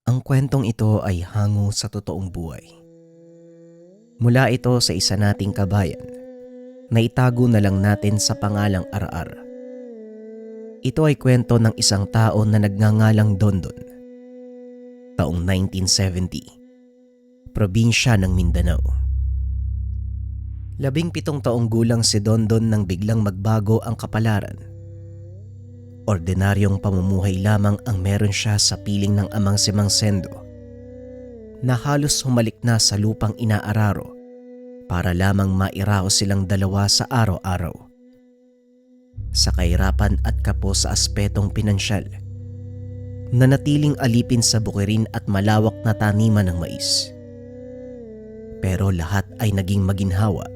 Ang kwentong ito ay hango sa totoong buhay. Mula ito sa isa nating kabayan na itago na lang natin sa pangalang Ar-Ar. Ito ay kwento ng isang tao na nagngangalang Dondon. Taong 1970, probinsya ng Mindanao. 17 taong gulang si Dondon nang biglang magbago ang kapalaran. Ordinaryong pamumuhay lamang ang meron siya sa piling ng amang si Mang Sendo, na halos humalik na sa lupang inaararo para lamang mairaos silang dalawa sa araw-araw. Sa kahirapan at kapos sa aspetong pinansyal, nanatiling alipin sa bukirin at malawak na taniman ng mais. Pero lahat ay naging maginhawa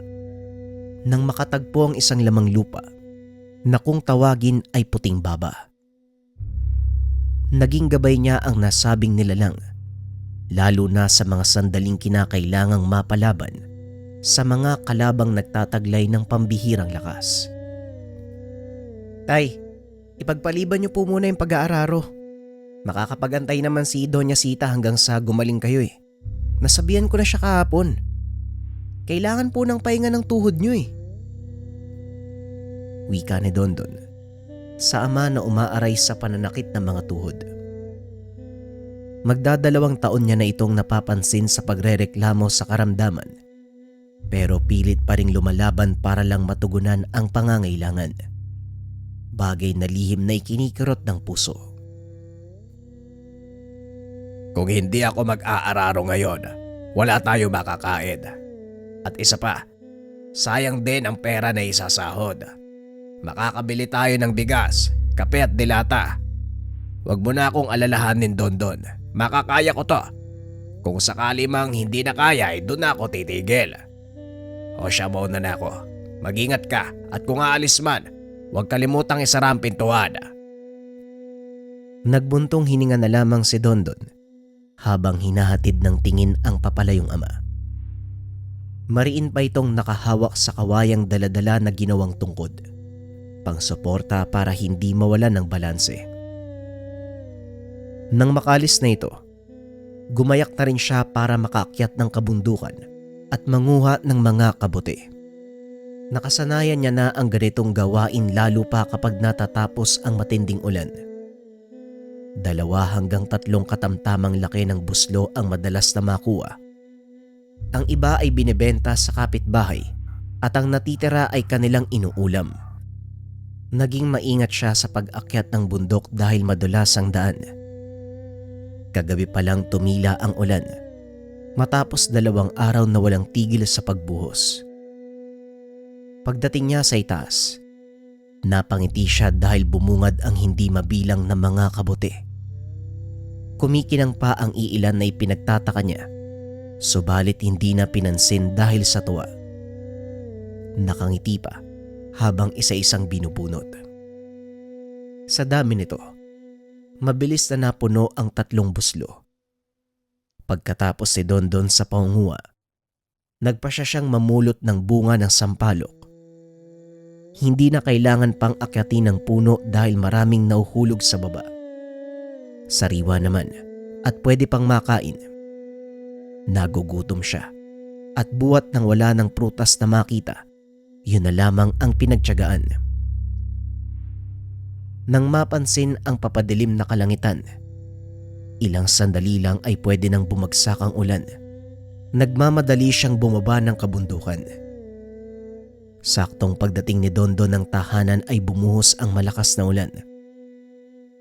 nang makatagpo ang isang lamang lupa na kung tawagin ay Puting Baba. Naging gabay niya ang nasabing nilalang, lalo na sa mga sandaling kinakailangang mapalaban sa mga kalabang nagtataglay ng pambihirang lakas. Tay, ipagpaliban niyo po muna yung pag-aararo. Makakapagantay naman si Doña Sita hanggang sa gumaling kayo eh. Nasabihan ko na siya kahapon. Kailangan po ng pahinga ng tuhod niyo eh. Wika ni Dondon sa ama na umaaray sa pananakit ng mga tuhod. Magdadalawang taon niya na itong napapansin sa pagrereklamo sa karamdaman, pero pilit pa ring lumalaban para lang matugunan ang pangangailangan. Bagay na lihim na ikinikirot ng puso. Kung hindi ako mag-aararo ngayon, wala tayo makakain. At isa pa, sayang din ang pera na isasahod. Makakabili tayo ng bigas, kape at dilata. Huwag mo na akong alalahanin, Dondon. Makakaya ko to. Kung sakali mang hindi na kaya, ay doon na ako titigil. O siya, mauna na ako. Mag-ingat ka at kung aalis man, huwag kalimutang isara ang pintuan. Nagbuntong hininga na lamang si Dondon habang hinahatid ng tingin ang papalayong ama. Mariin pa itong nakahawak sa kawayang daladala na ginawang tungkod, pangsuporta para hindi mawala ng balanse. Nang makalis na ito, gumayak na rin siya para makaakyat ng kabundukan at manguha ng mga kabuti. Nakasanayan niya na ang ganitong gawain lalo pa kapag natatapos ang matinding ulan. 2 hanggang 3 katamtamang laki ng buslo ang madalas na makuha. Ang iba ay binibenta sa kapitbahay at ang natitira ay kanilang inuulam. Naging maingat siya sa pag-akyat ng bundok dahil madulas ang daan. Kagabi pa lang tumila ang ulan, matapos 2 araw na walang tigil sa pagbuhos. Pagdating niya sa itaas, napangiti siya dahil bumungad ang hindi mabilang na mga kabuti. Kumikinang pa ang iilan na ipinagtataka niya, subalit hindi na pinansin dahil sa tuwa. Nakangiti pa habang isa-isang binubunot. Sa dami nito, mabilis na napuno ang 3 buslo. Pagkatapos si Dondon sa pangunguha, nagpa siyang mamulot ng bunga ng sampalok. Hindi na kailangan pang akyatin ng puno dahil maraming nauhulog sa baba. Sariwa naman at pwede pang makain. Nagugutom siya at buwat nang wala ng prutas na makita, yun na lamang ang pinagtiyagaan. Nang mapansin ang papadilim na kalangitan, ilang sandali lang ay pwede nang bumagsak ang ulan. Nagmamadali siyang bumaba ng kabundukan. Saktong pagdating ni Dondon ng tahanan ay bumuhos ang malakas na ulan.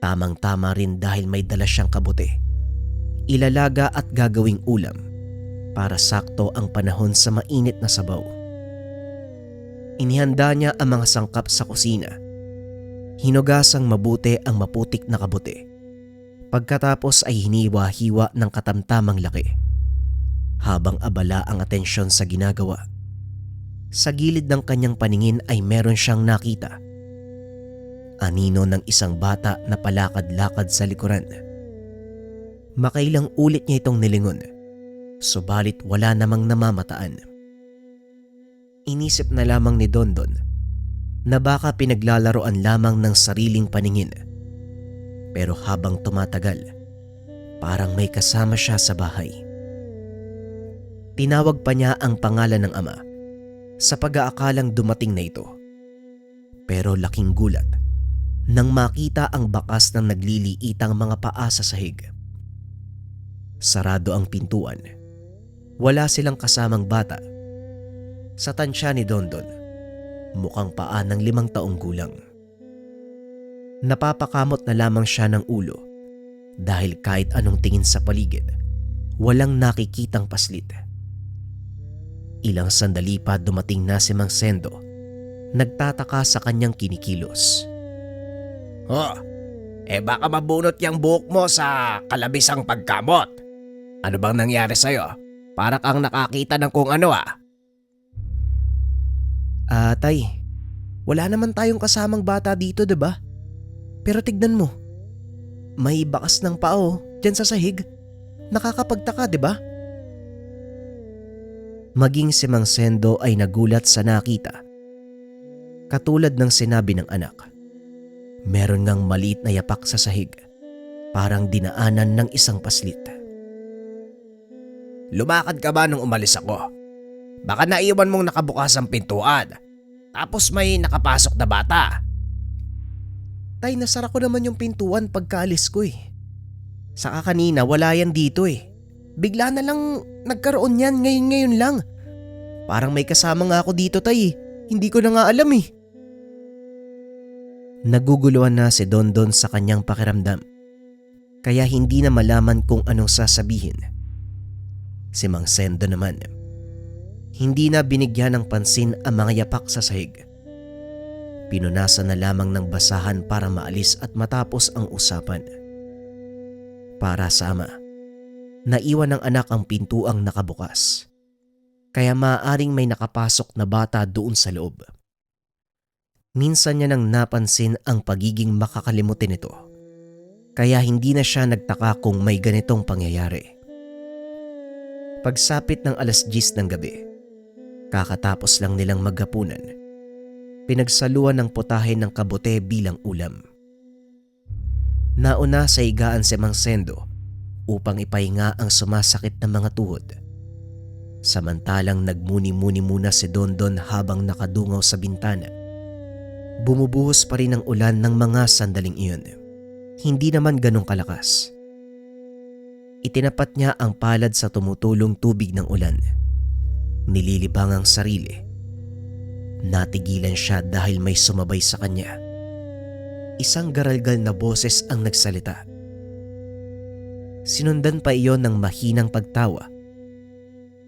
Tamang-tama rin dahil may dala siyang kabuti, ilalaga at gagawing ulam para sakto ang panahon sa mainit na sabaw. Inihanda niya ang mga sangkap sa kusina. Hinugasang mabuti ang maputik na kabuti. Pagkatapos ay hiniwa-hiwa ng katamtamang laki. Habang abala ang atensyon sa ginagawa, sa gilid ng kanyang paningin ay meron siyang nakita. Anino ng isang bata na palakad-lakad sa likuran. Makailang ulit niya itong nilingon, subalit wala namang namamataan. Inisip na lamang ni Dondon na baka pinaglalaroan lamang ng sariling paningin. Pero habang tumatagal, Parang may kasama siya sa bahay. Tinawag pa niya ang pangalan ng ama sa pag-aakalang dumating na ito. Pero laking gulat nang makita ang bakas ng nagliliitang mga paa sa sahig. Sarado ang pintuan. Wala silang kasamang bata. Sa tansya ni Dondon, mukhang paa ng 5 taong gulang. Napapakamot na lamang siya ng ulo dahil kahit anong tingin sa paligid, walang nakikitang paslit. Ilang sandali pa dumating na si Mang Sendo, nagtataka sa kanyang kinikilos. Oh, baka mabunot yung buhok mo sa kalabisang pagkamot. Ano bang nangyari sa'yo? Para kang nakakita ng kung ano Tay, wala naman tayong kasamang bata dito, 'di ba? Pero tignan mo, may bakas ng pao dyan sa sahig. Nakakapagtaka, 'di ba? Maging si Mang Sendo ay nagulat sa nakita. Katulad ng sinabi ng anak, meron ngang maliit na yapak sa sahig, parang dinaanan ng isang paslit. Lumakad ka ba nung umalis ako? Baka naiwan mong nakabukas ang pintuan. Tapos may nakapasok na bata. Tay, nasara ko naman yung pintuan pagkaalis ko eh. Saka kanina wala yan dito eh. Bigla na lang nagkaroon yan ngayon lang. Parang may kasama nga ako dito, tay. Hindi ko na nga alam eh. Naguguluhan na si Dondon sa kanyang pakiramdam. Kaya hindi na malaman kung anong sasabihin. Si Mang Sendo naman, hindi na binigyan ng pansin ang mga yapak sa sahig. Pinunasan na lamang ng basahan para maalis at matapos ang usapan. Para sa ama, naiwan ng anak ang pintuang nakabukas. Kaya maaaring may nakapasok na bata doon sa loob. Minsan niya nang napansin ang pagiging makakalimutin nito. Kaya hindi na siya nagtaka kung may ganitong pangyayari. Pagsapit ng 10:00 ng gabi, kakatapos lang nilang maghapunan, pinagsaluan ng putahe ng kabute bilang ulam. Nauna sa higaan si Mang Sendo upang ipahinga ang sumasakit na mga tuhod. Samantalang nagmuni-muni muna si Dondon habang nakadungaw sa bintana. Bumubuhos pa rin ang ulan ng mga sandaling iyon. Hindi naman ganong kalakas. Itinapat niya ang palad sa tumutulong tubig ng ulan. Nililibang ang sarili. Natigilan siya dahil may sumabay sa kanya. Isang garalgal na boses ang nagsalita. Sinundan pa iyon ng mahinang pagtawa.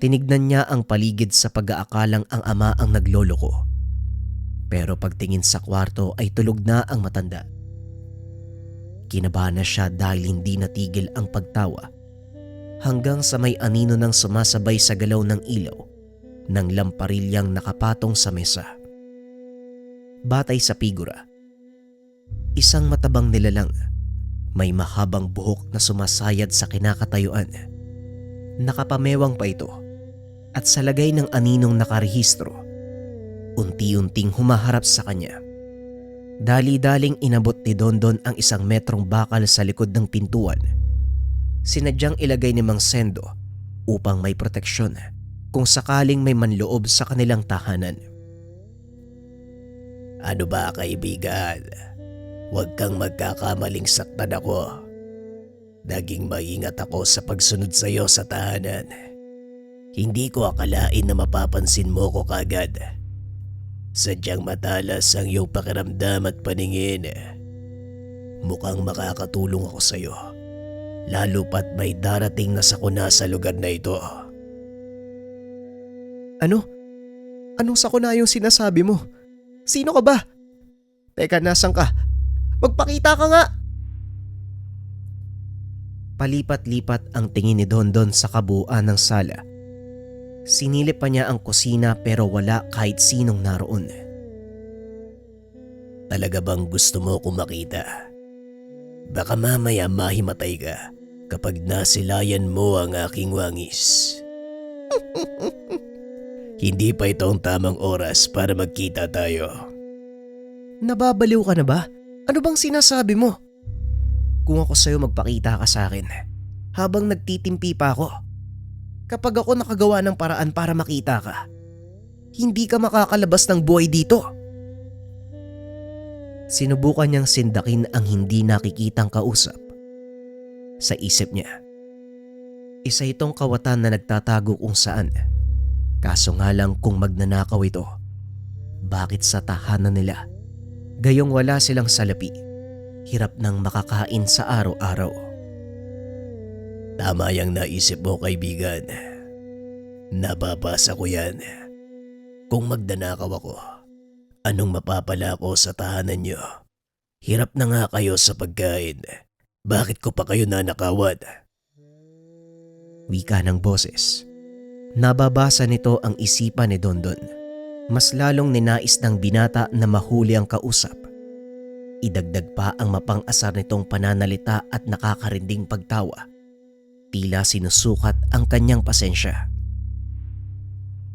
Tinignan niya ang paligid sa pag-aakalang ang ama ang nagloloko. Pero pagtingin sa kwarto ay tulog na ang matanda. Kinabahan na siya dahil hindi natigil ang pagtawa hanggang sa may anino ng sumasabay sa galaw ng ilaw ng lamparilyang nakapatong sa mesa. Batay sa figura, isang matabang nilalang, may mahabang buhok na sumasayad sa kinakatayuan. Nakapamewang pa ito at sa lagay ng aninong nakarehistro, unti-unting humaharap sa kanya. Dali-daling inabot ni Dondon ang 1 metrong bakal sa likod ng pintuan. Sinadyang ilagay ni Mang Sendo upang may proteksyon kung sakaling may manloob sa kanilang tahanan. Ano ba kaibigan? Huwag kang magkakamaling saktan ako. Naging maingat ako sa pagsunod sa iyo sa tahanan. Hindi ko akalain na mapapansin mo ko kagad. Sadyang matalas ang iyong pakiramdam at paningin. Mukhang makakatulong ako sa iyo. Lalo pat may darating na sakuna sa lugar na ito. Ano? Anong sakuna yung sinasabi mo? Sino ka ba? Teka, nasan ka? Magpakita ka nga! Palipat-lipat ang tingin ni Dondon sa kabuuan ng sala. Sinilip pa niya ang kusina pero wala kahit sinong naroon. Talaga bang gusto mo ko makita? Baka mamaya mahimatay ka kapag nasilayan mo ang aking wangis. Hindi pa ito ang tamang oras para magkita tayo. Nababaliw ka na ba? Ano bang sinasabi mo? Kung ako sa'yo magpakita ka sa akin, habang nagtitimpi pa ako. Kapag ako nakagawa ng paraan para makita ka, hindi ka makakalabas ng buhay dito. Sinubukan niyang sindakin ang hindi nakikitang kausap. Sa isip niya, isa itong kawatan na nagtatago kung saan. Kaso nga lang kung magnanakaw ito, bakit sa tahanan nila? Gayong wala silang salapi, hirap nang makakain sa araw-araw. Tama yang naisip mo, kaibigan. Nababasa ko yan. Kung magnanakaw ako, anong mapapala ko sa tahanan nyo? Hirap na nga kayo sa pagkain. Bakit ko pa kayo nanakawan? Wika ng boses. Nababasa nito ang isipan ni Dondon. Mas lalong ninais ng binata na mahuli ang kausap. Idagdag pa ang mapang-asar nitong pananalita at nakakarinding pagtawa. Tila sinusukat ang kanyang pasensya.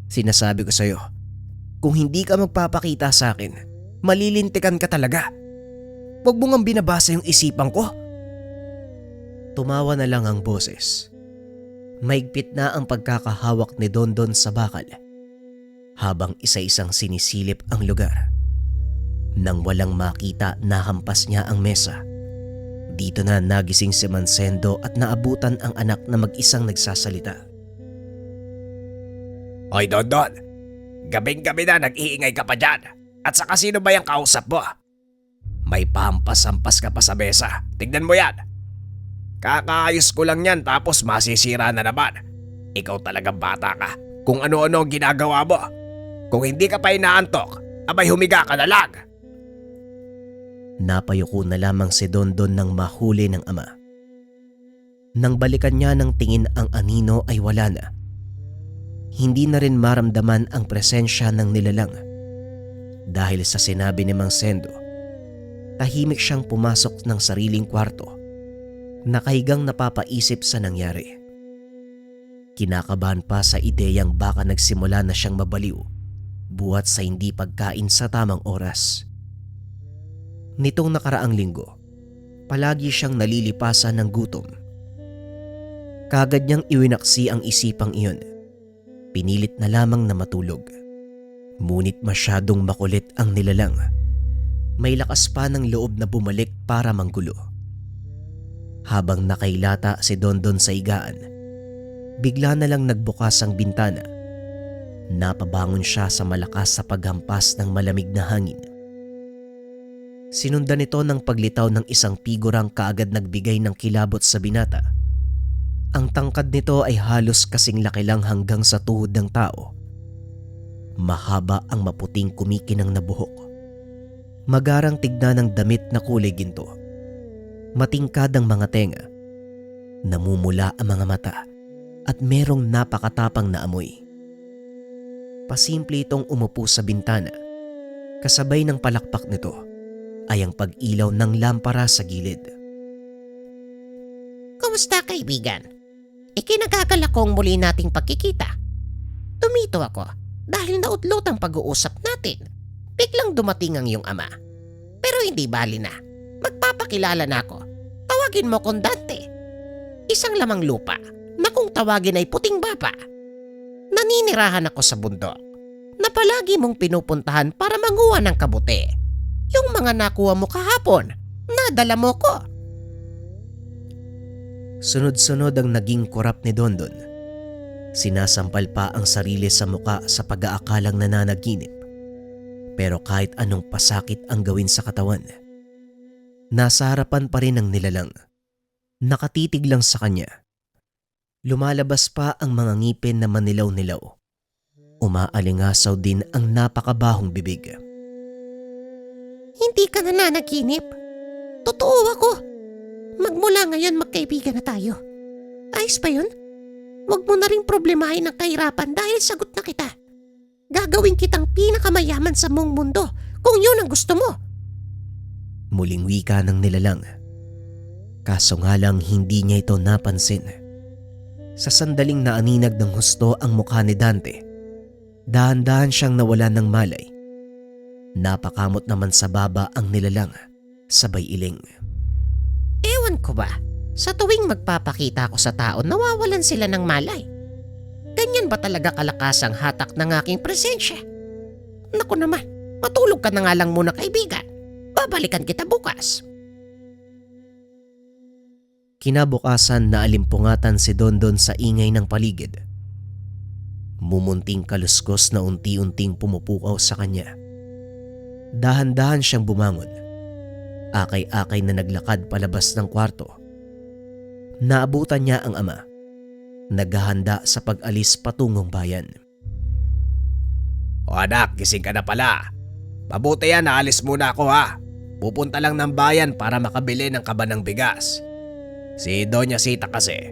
Sinasabi ko sa'yo, kung hindi ka magpapakita sa akin, malilintikan ka talaga. Huwag mo ngang binabasa yung isipan ko. Tumawa na lang ang boses. Maigpit na ang pagkakahawak ni Dondon sa bakal, habang isa-isang sinisilip ang lugar. Nang walang makita, nahampas niya ang mesa. Dito na nagising si Mancendo at naabutan ang anak na mag-isang nagsasalita. Hoy Dondon, gabing-gabi na nag-iingay ka pa dyan. At saka sino ba yung kausap mo? May pampas-ampas ka pa sa mesa. Tignan mo yan. Kakaayos ko lang yan tapos masisira na naman. Ikaw talagang bata ka kung ano-ano ang ginagawa mo. Kung hindi ka pa inaantok, abay humiga ka na lang. Napayuko na lamang si Dondon nang mahuli ng ama. Nang balikan niya ng tingin ang anino ay wala na. Hindi na rin maramdaman ang presensya ng nilalang. Dahil sa sinabi ni Mang Sendo, tahimik siyang pumasok ng sariling kwarto, nakahigang napapaisip sa nangyari. Kinakabahan pa sa ideyang baka nagsimula na siyang mabaliw buhat sa hindi pagkain sa tamang oras. Nitong nakaraang linggo, palagi siyang nalilipasan ng gutom. Kagad niyang iwinaksi ang isipang iyon. Pinilit na lamang na matulog. Ngunit masyadong makulit ang nilalang. May lakas pa ng loob na bumalik para manggulo. Habang nakailata si Dondon sa higaan, bigla na lang nagbukas ang bintana. Napabangon siya sa malakas sa paghampas ng malamig na hangin. Sinundan ito ng paglitaw ng isang figurang kaagad nagbigay ng kilabot sa binata. Ang tangkad nito ay halos kasing laki lang hanggang sa tuhod ng tao. Mahaba ang maputing kumikinang na buhok. Magarang tignan ng damit na kulay ginto. Matingkad ang mga tenga. Namumula ang mga mata at merong napakatapang na amoy. Pasimple itong umupo sa bintana. Kasabay ng palakpak nito ay ang pag-ilaw ng lampara sa gilid. Kumusta kaibigan? Ikinagagalak kong muli nating pagkikita. Tumito ako dahil naudlot ang pag-uusap natin. Biglang dumating ang iyong ama. Pero hindi bali na. Magpapakilala na ako. Tawagin mo kong Dante. Isang lamang lupa na kung tawagin ay puting baba. Naninirahan ako sa bundok na palagi mong pinupuntahan para manguha ng kabuti. Yung mga nakuha mo kahapon, nadala mo ko. Sunod-sunod ang naging kurap ni Dondon. Sinasampal pa ang sarili sa muka sa pag-aakalang nananaginip. Pero kahit anong pasakit ang gawin sa katawan, nasa harapan pa rin ang nilalang. Nakatitig lang sa kanya. Lumalabas pa ang mga ngipin na manilaw-nilaw. Umaalingasaw din ang napakabahong bibig. Hindi ka nananaginip. Totoo ako. Magmula ngayon magkaibigan na tayo. Ayos ba yun? Huwag mo na rin problemahin ang kahirapan dahil sagot na kita. Gagawin kitang pinakamayaman sa buong mundo kung yun ang gusto mo. Muling wika ng nilalang. Kaso nga lang hindi niya ito napansin. Sa sandaling naaninag ng husto ang mukha ni Dante, dahan-dahan siyang nawalan ng malay. Napakamot naman sa baba ang nilalang, sabay iling. Ewan ko ba, Sa tuwing magpapakita ako sa tao, nawawalan sila ng malay. Ganyan ba talaga kalakas ang hatak ng aking presensya? Naku naman, matulog ka na nga lang muna kaibigan. Babalikan kita bukas. Kinabukasan naalimpungatan si Dondon sa ingay ng paligid. Mumunting kaluskos na unti-unting pumupukaw sa kanya. Dahan-dahan siyang bumangon. Akay-akay na naglakad palabas ng kwarto. Naabutan niya ang ama. Naghahanda sa pag-alis patungong bayan. O anak, gising ka na pala. Mabuti yan, naalis muna ako ha. Pupunta lang ng bayan para makabili ng kaba ng bigas. Si Doña Sita kasi,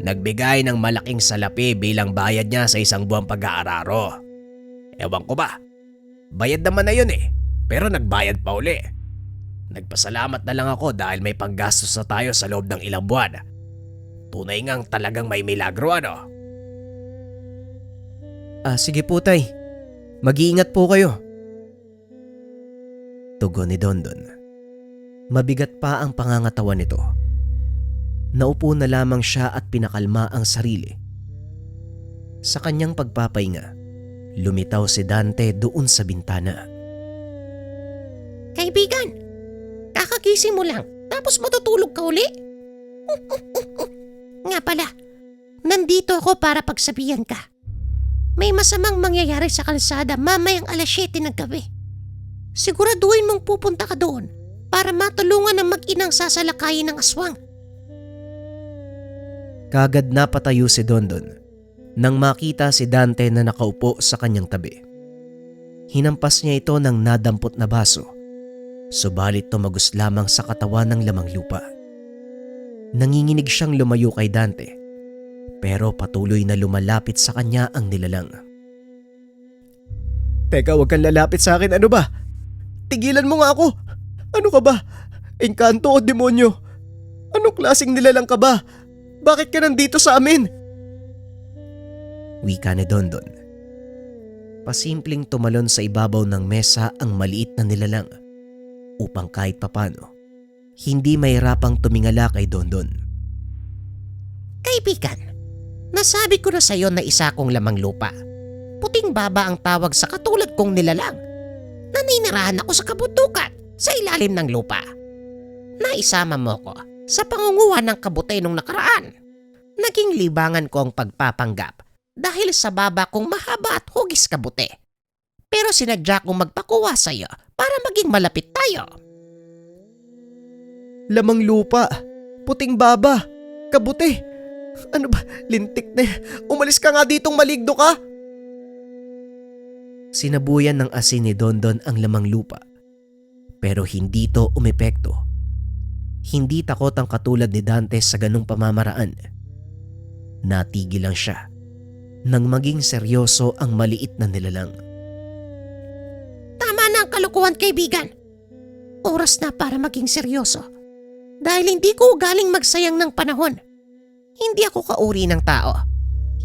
nagbigay ng malaking salapi bilang bayad niya sa isang buwang pag-aararo. Ewan ko ba, bayad naman na yun pero nagbayad pa uli. Nagpasalamat na lang ako dahil may panggastos na tayo sa loob ng ilang buwan. Tunay ngang talagang may milagro ano. Sige po tay, mag-iingat po kayo. Tugon ni Dondon. Mabigat pa ang pangangatawan nito. Naupo na lamang siya at pinakalma ang sarili. Sa kanyang pagpapahinga, lumitaw si Dante doon sa bintana. Kaibigan, kakagising mo lang tapos matutulog ka uli? Nga pala, nandito ako para pagsabihan ka. May masamang mangyayari sa kalsada mamayang 7:00 ng gabi. Siguraduhin mong pupunta ka doon para matulungan ang mag-inang sasalakayin ng aswang. Kagad napatayo si Dondon nang makita si Dante na nakaupo sa kanyang tabi. Hinampas niya ito ng nadampot na baso, subalit tumagos lamang sa katawan ng lamang lupa. Nanginginig siyang lumayo kay Dante, pero patuloy na lumalapit sa kanya ang nilalang. Teka, huwag kang lalapit sa akin, ano ba? Tigilan mo nga ako! Ano ka ba? Engkanto o demonyo? Anong klaseng nilalang ka ba? Bakit ka nandito sa amin? Wika ni Dondon. Pasimpleng tumalon sa ibabaw ng mesa ang maliit na nilalang upang kahit papano hindi mahirapang tumingala kay Dondon. Kaibigan, nasabi ko na sa iyo na isa kong lamang lupa. Puting baba ang tawag sa katulad kong nilalang. Naninirahan ako sa kabundukan sa ilalim ng lupa. Naisama mo ko sa pangunguha ng kabutay nung nakaraan. Naging libangan ko ang pagpapanggap dahil sa baba kong mahaba at hugis kabuti. Pero sinadya kong magpakuha sa iyo para maging malapit tayo. Lamang lupa, puting baba, kabuti. Ano ba, lintik na. Umalis ka nga ditong maligno ka. Sinabuyan ng asin ni Dondon ang lamang lupa, pero hindi ito umepekto. Hindi takot ang katulad ni Dante sa ganung pamamaraan. Natigil lang siya nang maging seryoso ang maliit na nilalang. Tama na ang kalokohan, kaibigan. Oras na para maging seryoso. Dahil hindi ko galing magsayang ng panahon. Hindi ako kauri ng tao.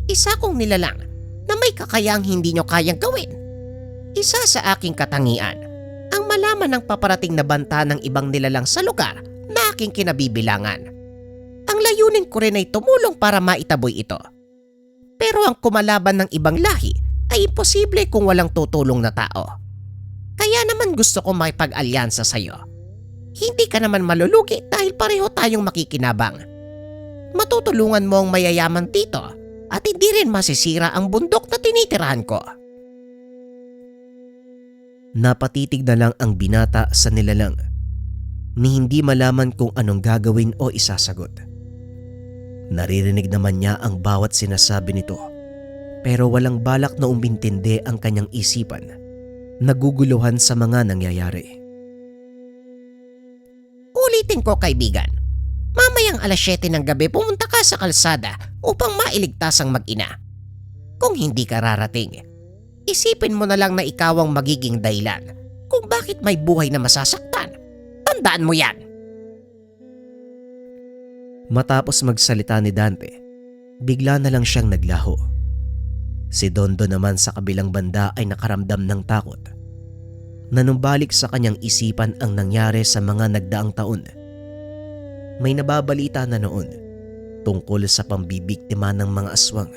Isa kong nilalang na may kakayang hindi nyo kayang gawin. Isa sa aking katangian ang malaman ng paparating na banta ng ibang nilalang sa lugar na aking kinabibilangan. Ang layunin ko rin ay tumulong para maitaboy ito. Pero ang kumalaban ng ibang lahi ay imposible kung walang tutulong na tao. Kaya naman gusto ko makipag-alyansa sa iyo. Hindi ka naman malulugi dahil pareho tayong makikinabang. Matutulungan mo ang mayayaman dito at hindi rin masisira ang bundok na tinitirahan ko. Napatitig na lang ang binata sa nilalang ni hindi malaman kung anong gagawin o isasagot. Naririnig naman niya ang bawat sinasabi nito, pero walang balak na umbintindi ang kanyang isipan. Naguguluhan sa mga nangyayari. Ulitin ko, kaibigan. Mamayang 7:00 ng gabi pumunta ka sa kalsada upang mailigtas ang mag-ina. Kung hindi ka rarating, isipin mo na lang na ikaw ang magiging dahilan kung bakit may buhay na masasaktan. Tandaan mo yan. Matapos magsalita ni Dante, bigla na lang siyang naglaho. Si Dondon naman sa kabilang banda ay nakaramdam ng takot. Nanumbalik sa kanyang isipan ang nangyari sa mga nagdaang taon. May nababalita na noon tungkol sa pambibiktima ng mga aswang.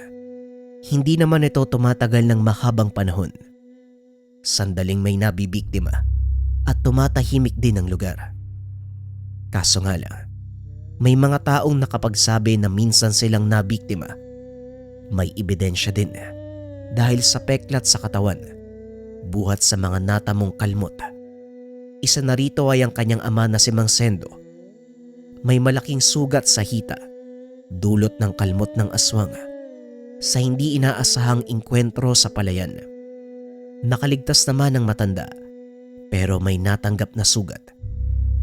Hindi naman ito tumatagal ng mahabang panahon. Sandaling may nabibiktima at tumatahimik din ang lugar. Kaso nga lang, may mga taong nakapagsabi na minsan silang nabiktima. May ebidensya din dahil sa peklat sa katawan, buhat sa mga natamong kalmot. Isa na rito ay ang kanyang ama na si Mang Sendo. May malaking sugat sa hita, dulot ng kalmot ng aswang, sa hindi inaasahang inkwentro sa palayan. Nakaligtas naman ang matanda, pero may natanggap na sugat.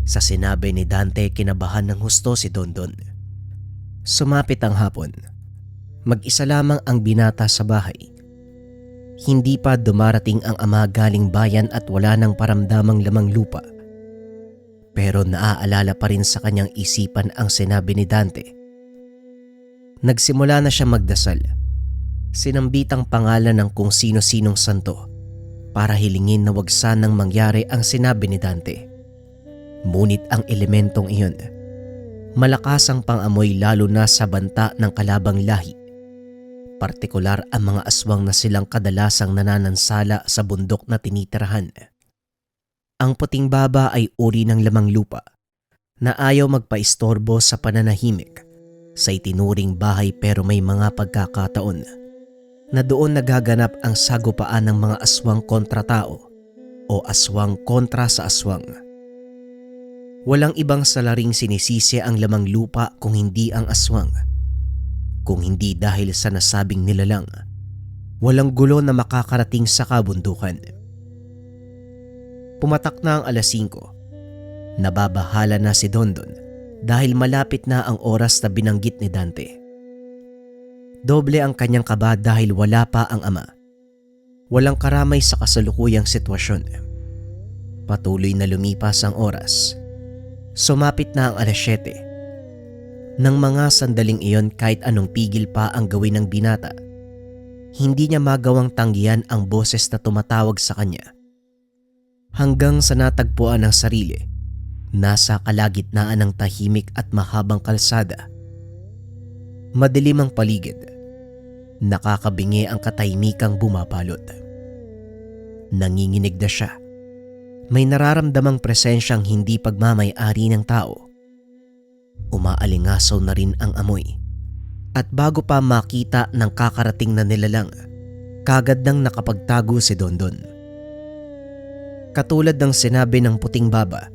Sa sinabi ni Dante, kinabahan ng husto si Dondon. Sumapit ang hapon. Mag-isa lamang ang binata sa bahay. Hindi pa dumarating ang ama galing bayan at wala nang paramdamang lamang lupa. Pero naaalala pa rin sa kanyang isipan ang sinabi ni Dante. Nagsimula na siya magdasal. Sinambit ang pangalan ng kung sino-sinong santo para hilingin na wag sanang mangyari ang sinabi ni Dante. Ngunit ang elementong iyon, malakas ang pangamoy lalo na sa banta ng kalabang lahi. Partikular ang mga aswang na silang kadalasang nananansala sa bundok na tinitirahan. Ang puting baba ay uri ng lamang lupa na ayaw magpaistorbo sa pananahimik sa itinuring bahay, pero may mga pagkakataon na doon nagaganap ang sagupaan ng mga aswang kontra tao o aswang kontra sa aswang. Walang ibang salaring sinisisi ang lamang lupa kung hindi ang aswang. Kung hindi dahil sa nasabing nilalang, walang gulo na makakarating sa kabundukan. Pumatak na ang alas 5. Nababahala na si Dondon dahil malapit na ang oras na binanggit ni Dante. Doble ang kanyang kaba dahil wala pa ang ama. Walang karamay sa kasalukuyang sitwasyon. Patuloy na lumipas ang oras. Sumapit na ang alas 7. Nang mga sandaling iyon, kahit anong pigil pa ang gawin ng binata, hindi niya magawang tanggihan ang boses na tumatawag sa kanya. Hanggang sa natagpuan ang sarili, nasa kalagitnaan ng tahimik at mahabang kalsada. Madilim ang paligid. Nakakabingi ang katahimikang bumapalot. Nanginginig na siya. May nararamdamang presensyang hindi pagmamay-ari ng tao. Umaalingasaw na rin ang amoy. At bago pa makita ng kakarating na nilalang, kagad nang nakapagtago si Dondon. Katulad ng sinabi ng puting baba,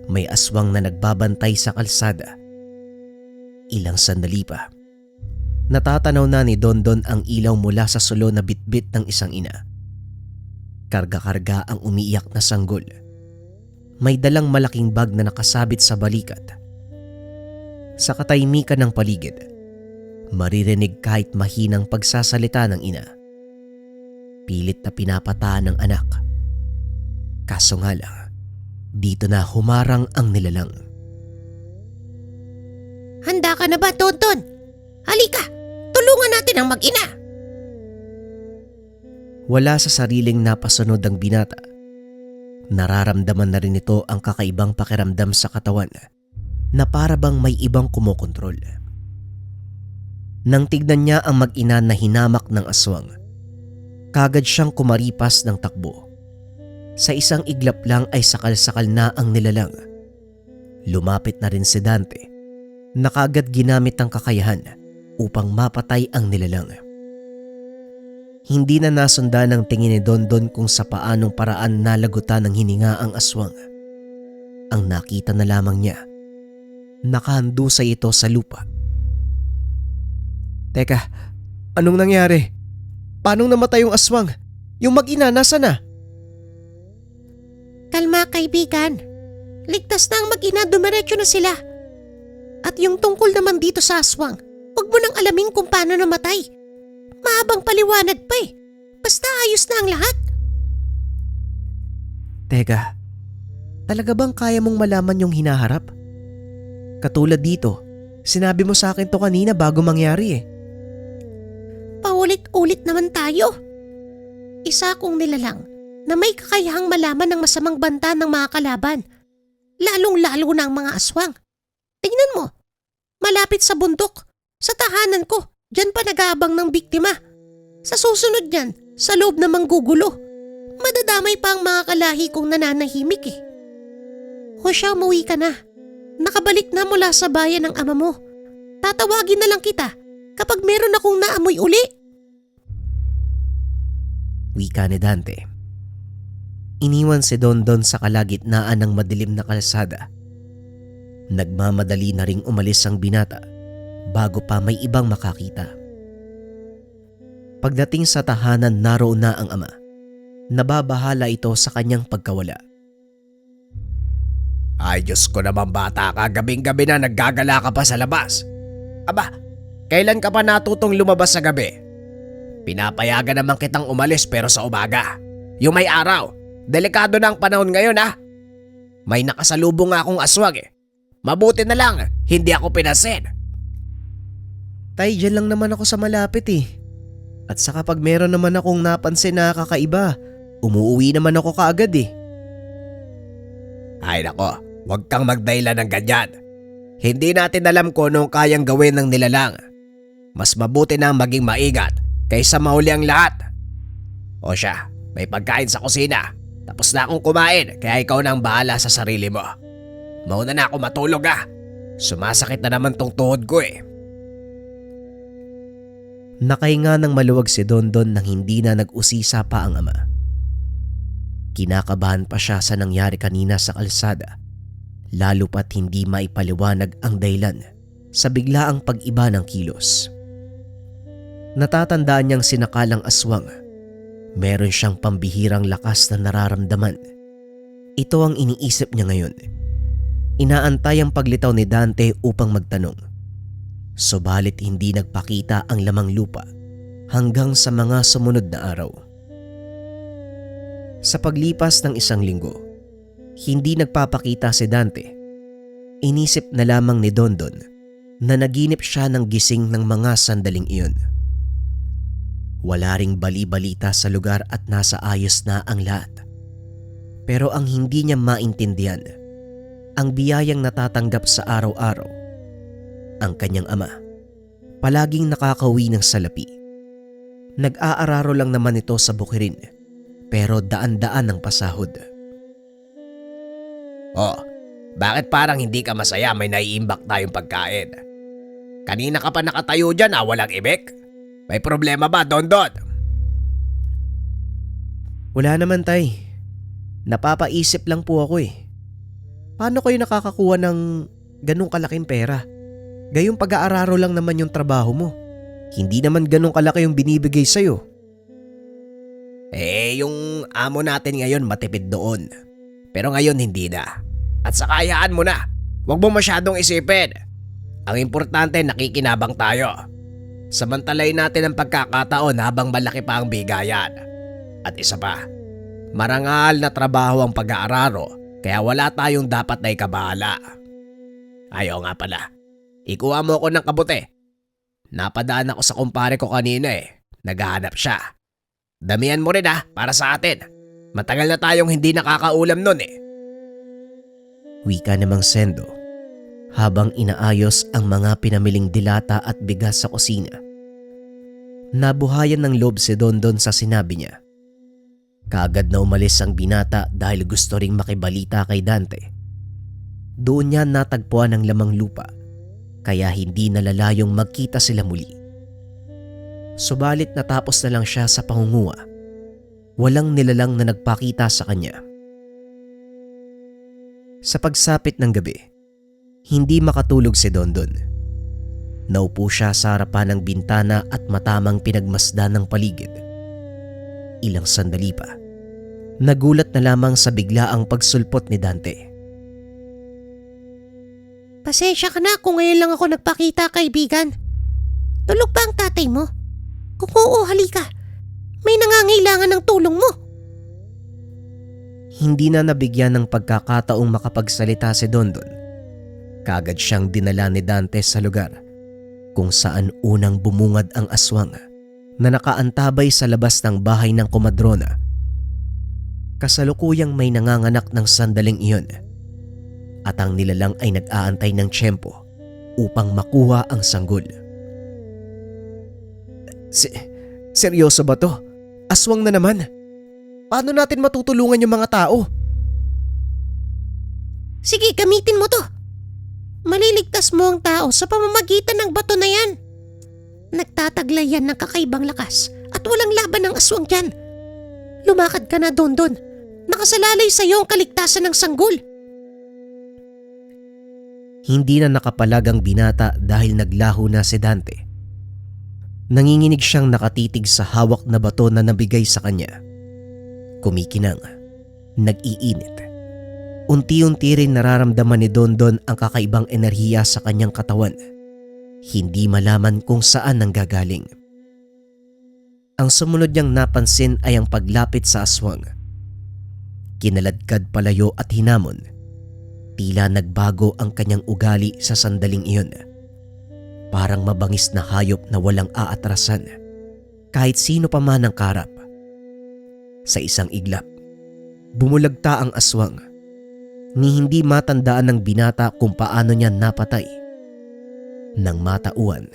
may aswang na nagbabantay sa kalsada. Ilang sandali pa, natatanaw na ni Dondon ang ilaw mula sa sulo na bitbit ng isang ina. Karga-karga ang umiiyak na sanggol. May dalang malaking bag na nakasabit sa balikat. Sa katahimikan ng paligid, maririnig kahit mahinang pagsasalita ng ina. Pilit na pinapataan ng anak. Kaso nga lang, dito na humarang ang nilalang. Handa ka na ba, Dondon? Halika, tulungan natin ang mag-ina. Wala sa sariling napasunod ang binata. Nararamdaman na rin ito ang kakaibang pakiramdam sa katawan na para bang may ibang kumokontrol. Nang tignan niya ang mag-ina na hinamak ng aswang, kagad siyang kumaripas ng takbo. Sa isang iglap lang ay sakal-sakal na ang nilalang. Lumapit na rin si Dante na kagad ginamit ang kakayahan upang mapatay ang nilalang. Hindi na nasundan ng tingin ni Dondon kung sa paanong paraan nalagutan ng hininga ang aswang. Ang nakita na lamang niya, nakahandusay ito sa lupa. Teka, anong nangyari? Paanong namatay yung aswang? Yung mag-ina, nasa na? Kalma, kaibigan. Ligtas na ang mag-ina, dumiretso na sila. At yung tungkol naman dito sa aswang, huwag mo nang alamin kung paano namatay. Mahabang paliwanag pa eh. Basta ayos na ang lahat. Teka, talaga bang kaya mong malaman yung hinaharap? Katulad dito, sinabi mo sa akin to kanina bago mangyari eh. Paulit-ulit naman tayo. Isa akong nilalang na may kakayahang malaman ng masamang banta ng mga kalaban. Lalong-lalo na ang mga aswang. Tingnan mo, malapit sa bundok, sa tahanan ko, dyan pa nag-aabang ng biktima. Sa susunod niyan, sa loob na manggugulo. Madadamay pa ang mga kalahi kong nananahimik eh. Hosea, umuwi ka na. Nakabalik na mula sa bayan ng ama mo. Tatawagin na lang kita kapag meron akong naamoy uli. Wika ni Dante. Iniwan si Dondon sa kalagitnaan ng madilim na kalsada. Nagmamadali na ring umalis ang binata bago pa may ibang makakita. Pagdating sa tahanan, naroon na ang ama. Nababahala ito sa kanyang pagkawala. Ay Diyos ko naman bata ka, gabing-gabi na naggagala ka pa sa labas. Aba, kailan ka pa natutong lumabas sa gabi? Pinapayagan naman kitang umalis pero sa umaga. Yung may araw, delikado na ang panahon ngayon ha. May nakasalubong nga akong aswang eh. Mabuti na lang, hindi ako pinasin. Tay, dyan lang naman ako sa malapit eh. At saka pag meron naman akong napansin na kakaiba, umuwi naman ako kaagad eh. Ay nako, huwag kang magdahilan ng ganyan. Hindi natin alam kung anong kayang gawin ng nilalang. Mas mabuti na maging maingat kaysa mahuli ang lahat. O siya, may pagkain sa kusina. Tapos na akong kumain kaya ikaw na ang bahala sa sarili mo. Mauna na ako matulog ah. Sumasakit na naman tong tuhod ko eh. Nakahinga ng maluwag si Dondon nang hindi na nag-usisa pa ang ama. Kinakabahan pa siya sa nangyari kanina sa kalsada, lalo pat hindi maipaliwanag ang dahilan sa biglaang pag-iba ng kilos. Natatandaan niyang sinakalang aswang. Meron siyang pambihirang lakas na nararamdaman. Ito ang iniisip niya ngayon. Inaantay ang paglitaw ni Dante upang magtanong. Subalit hindi nagpakita ang lamang lupa hanggang sa mga sumunod na araw. Sa paglipas ng 1 linggo, hindi nagpapakita si Dante. Inisip na lamang ni Dondon na naginip siya ng gising ng mga sandaling iyon. Wala ring bali-balita sa lugar at nasa ayos na ang lahat. Pero ang hindi niya maintindihan, ang biyayang natatanggap sa araw-araw. Ang kanyang ama, palaging nakakauwi ng salapi. Nag-aararo lang naman ito sa bukirin, pero daan-daan ang pasahod. Oh, bakit parang hindi ka masaya may naiimbak tayong pagkain? Kanina ka pa nakatayo dyan walang ibig? May problema ba, Dondon? Wala naman, tay. Napapaisip lang po ako eh. Paano kayo nakakakuha ng ganong kalaking pera? Gayong pag-aararo lang naman yung trabaho mo. Hindi naman ganong kalaki yung binibigay sa'yo. Yung amo natin ngayon matipid doon. Pero ngayon hindi na. At saka hayaan mo na. Huwag mo masyadong isipin. Ang importante nakikinabang tayo. Samantalayin natin ang pagkakataon habang malaki pa ang bigayan. At isa pa, marangal na trabaho ang pag-aararo kaya wala tayong dapat na ikabahala. Ayaw nga pala. Ikuha mo ako ng kabote. Napadaan ako sa kumpare ko kanina eh. Naghahanap siya. Damihan mo rin para sa atin. Matagal na tayong hindi nakakaulam nun eh. Wika namang Sendo habang inaayos ang mga pinamiling dilata at bigas sa kusina. Nabuhayan ng loob si Dondon sa sinabi niya. Kaagad na umalis ang binata dahil gusto ring makibalita kay Dante. Doon niya natagpuan ang lamang lupa, kaya hindi nalalayong magkita sila muli. Subalit natapos na lang siya sa pangunguha. Walang nilalang na nagpakita sa kanya. Sa pagsapit ng gabi, hindi makatulog si Dondon. Naupo siya sa harapan ng bintana at matamang pinagmasdan ng paligid. Ilang sandali pa, nagulat na lamang sa biglaang pagsulpot ni Dante. Pasensya ka na kung ngayon lang ako nagpakita, kaibigan. Tulog ba ang tatay mo? Kung oo, halika. May nangangailangan ng tulong mo. Hindi na nabigyan ng pagkakataong makapagsalita si Dondon. Kaagad siyang dinala ni Dante sa lugar kung saan unang bumungad ang aswang na nakaantabay sa labas ng bahay ng komadrona. Kasalukuyang may nanganganak ng sandaling iyon. at ang nilalang ay nag-aantay ng tiyempo upang makuha ang sanggol. Seryoso ba to? Aswang na naman. Paano natin matutulungan yung mga tao? Sige, gamitin mo to. Maliligtas mo ang tao sa pamamagitan ng bato na yan. Nagtataglay yan ng kakaibang lakas at walang laban ng aswang dyan. Lumakad ka na, Dondon. Nakasalalay sa iyo ang kaligtasan ng sanggol. Hindi na nakapalag ang binata dahil naglaho na si Dante. Nanginginig siyang nakatitig sa hawak na bato na nabigay sa kanya. Kumikinang, nag-iinit. Unti-unti rin nararamdaman ni Dondon ang kakaibang enerhiya sa kanyang katawan. Hindi malaman kung saan nanggagaling. Ang sumunod niyang napansin ay ang paglapit sa aswang. Kinaladkad palayo at hinamon. Tila nagbago ang kanyang ugali sa sandaling iyon. Parang mabangis na hayop na walang aatrasan. Kahit sino pa man ang karap. Sa isang iglap, bumulagta ang aswang. Ni hindi matandaan ng binata kung paano niya napatay. Nang matauan,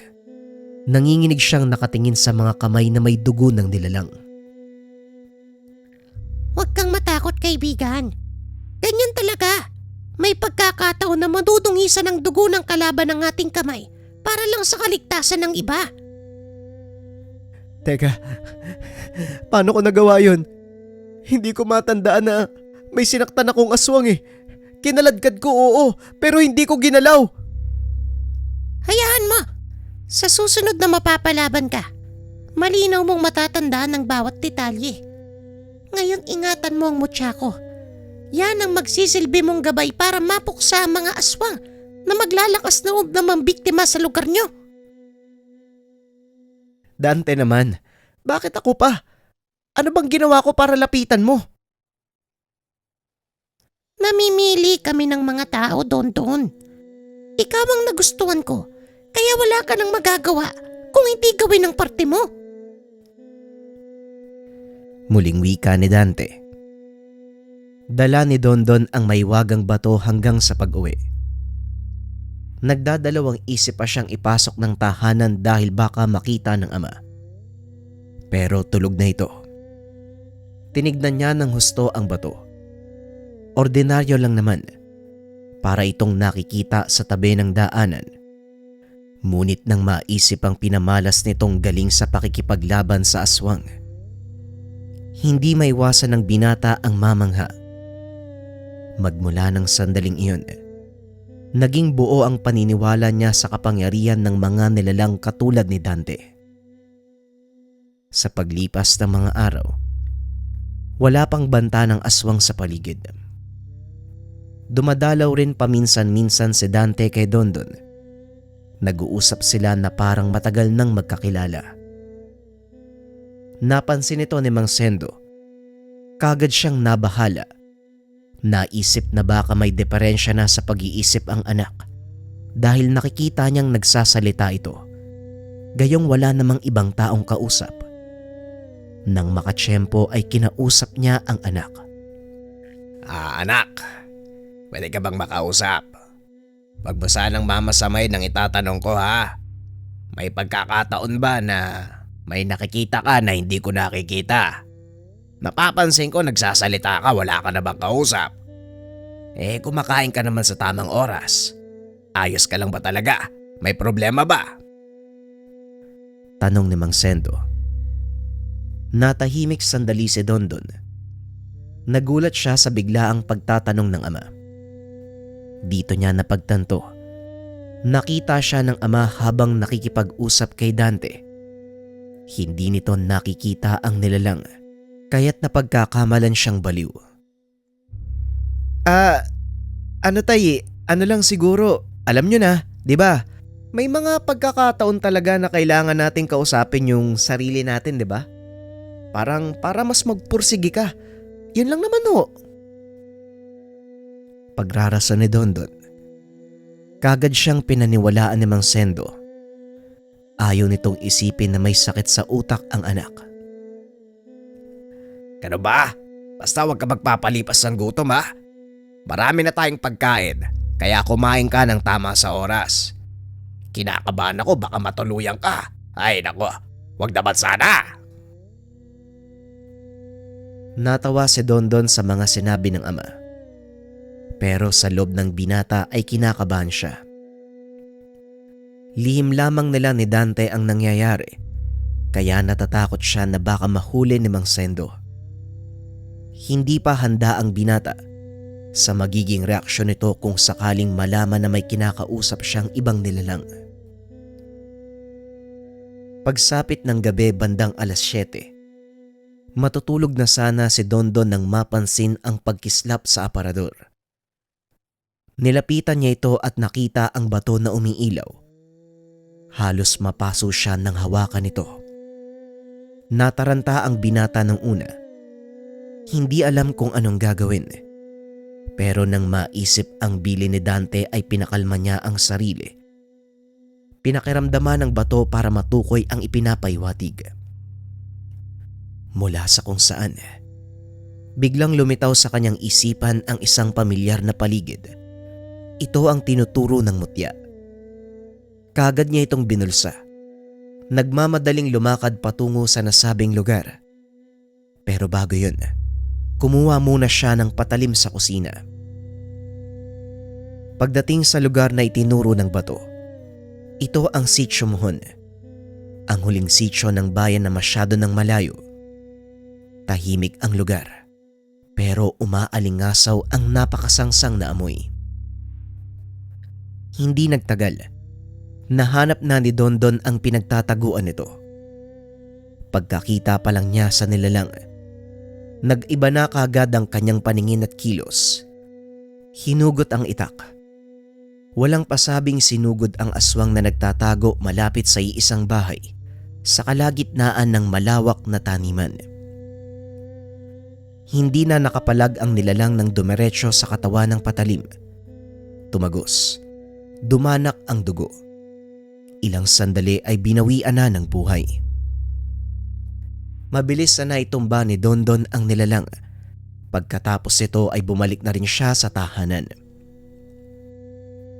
nanginginig siyang nakatingin sa mga kamay na may dugo ng nilalang. Huwag kang matakot, kaibigan. Ganyan talaga. May pagkakataon na madudungisan ng dugo ng kalaban ng ating kamay para lang sa kaligtasan ng iba. Teka, paano ko nagawa yun? Hindi ko matandaan na may sinaktan akong aswang eh. Kinaladkad ko, oo, pero hindi ko ginalaw. Hayaan mo. Sa susunod na mapapalaban ka, malinaw mong matatandaan ng bawat detalye. Ngayon ingatan mo ang mutya ko. Yan ang magsisilbi mong gabay para mapuksa ang mga aswang na maglalakas loob na mambiktima sa lugar nyo. Dante naman, bakit ako pa? Ano bang ginawa ko para lapitan mo? Namimili kami ng mga tao, Dondon. Ikaw ang nagustuhan ko, kaya wala ka nang magagawa kung hindi gawin ang parte mo. Muling wika ni Dante. Dala ni Dondon ang maiwagang bato hanggang sa pag-uwi. Nagdadalawang isip pa siyang ipasok ng tahanan dahil baka makita ng ama. Pero tulog na ito. Tinignan niya ng husto ang bato. Ordinaryo lang naman. Para itong nakikita sa tabi ng daanan. Ngunit nang maisip ang pinamalas nitong galing sa pakikipaglaban sa aswang, hindi maiwasan ng binata ang mamangha. Magmula ng sandaling iyon, naging buo ang paniniwala niya sa kapangyarihan ng mga nilalang katulad ni Dante. Sa paglipas ng mga araw, wala pang banta ng aswang sa paligid. Dumadalaw rin paminsan-minsan si Dante kay Dondon. Nag-uusap sila na parang matagal nang magkakilala. Napansin ito ni Mang Sendo. Kagad siyang nabahala. Naisip na baka may diferensya na sa pag-iisip ang anak dahil nakikita niyang nagsasalita ito. Gayong wala namang ibang taong kausap. Nang makatsyempo ay kinausap niya ang anak. Anak, pwede ka bang makausap? Wag mo sanang mamasamay ng itatanong ko ha. May pagkakataon ba na may nakikita ka na hindi ko nakikita? Napapansin ko nagsasalita ka, wala ka na bang kausap? Kumakain ka naman sa tamang oras. Ayos ka lang ba talaga? May problema ba? Tanong ni Mang Sendo. Natahimik sandali si Dondon. Nagulat siya sa biglaang pagtatanong ng ama. Dito niya napagtanto. Nakita siya ng ama habang nakikipag-usap kay Dante. Hindi nito nakikita ang nilalang, kaya't napagkakamalan siyang baliw. Ano tayo? Ano lang siguro, alam nyo na, di ba? May mga pagkakataon talaga na kailangan nating kausapin yung sarili natin, di ba? Parang para mas magpursigi ka. Yun lang naman ho. Pagrarason ni Dondon, kagad siyang pinaniwalaan ni Mang Sendo. Ayaw nitong isipin na may sakit sa utak ang anak. Ano ba? Basta wag ka magpapalipas ng gutom ha. Marami na tayong pagkain, kaya kumain ka ng tama sa oras. Kinakabahan ako baka matuluyan ka. Ay nako, wag naman sana. Natawa si Dondon sa mga sinabi ng ama. Pero sa loob ng binata ay kinakabahan siya. Lihim lamang nila ni Dante ang nangyayari, kaya natatakot siya na baka mahuli ni Mang Sendo. Hindi pa handa ang binata sa magiging reaksyon nito kung sakaling malaman na may kinakausap siyang ibang nilalang. Pagsapit ng gabi bandang 7:00, matutulog na sana si Dondon nang mapansin ang pagkislap sa aparador. Nilapitan niya ito at nakita ang bato na umiilaw. Halos mapaso siya nang hawakan ito. Nataranta ang binata ng una. Hindi alam kung anong gagawin. Pero nang maisip ang bili ni Dante ay pinakalma niya ang sarili. Pinakiramdaman ng bato para matukoy ang ipinapaywatig. Mula sa kung saan, biglang lumitaw sa kanyang isipan ang isang pamilyar na paligid. Ito ang tinuturo ng mutya. Kagad niya itong binulsa. Nagmamadaling lumakad patungo sa nasabing lugar. Pero bago yun, kumuha muna siya ng patalim sa kusina. Pagdating sa lugar na itinuro ng bato, ito ang Sitio Mohon, ang huling sitio ng bayan na masyado ng malayo. Tahimik ang lugar, pero umaalingasaw ang napakasangsang na amoy. Hindi nagtagal, nahanap na ni Dondon ang pinagtataguan nito. Pagkakita pa lang niya sa nilalang, nag-iba na kaagad ang kanyang paningin at kilos. Hinugot ang itak. Walang pasabing sinugod ang aswang na nagtatago malapit sa iisang bahay sa kalagitnaan ng malawak na taniman. Hindi na nakapalag ang nilalang ng dumiretso sa katawan ng patalim. Tumagos. Dumanak ang dugo. Ilang sandali ay binawian na ng buhay. Mabilis na naitumba ni Dondon ang nilalang. Pagkatapos ito ay bumalik na rin siya sa tahanan.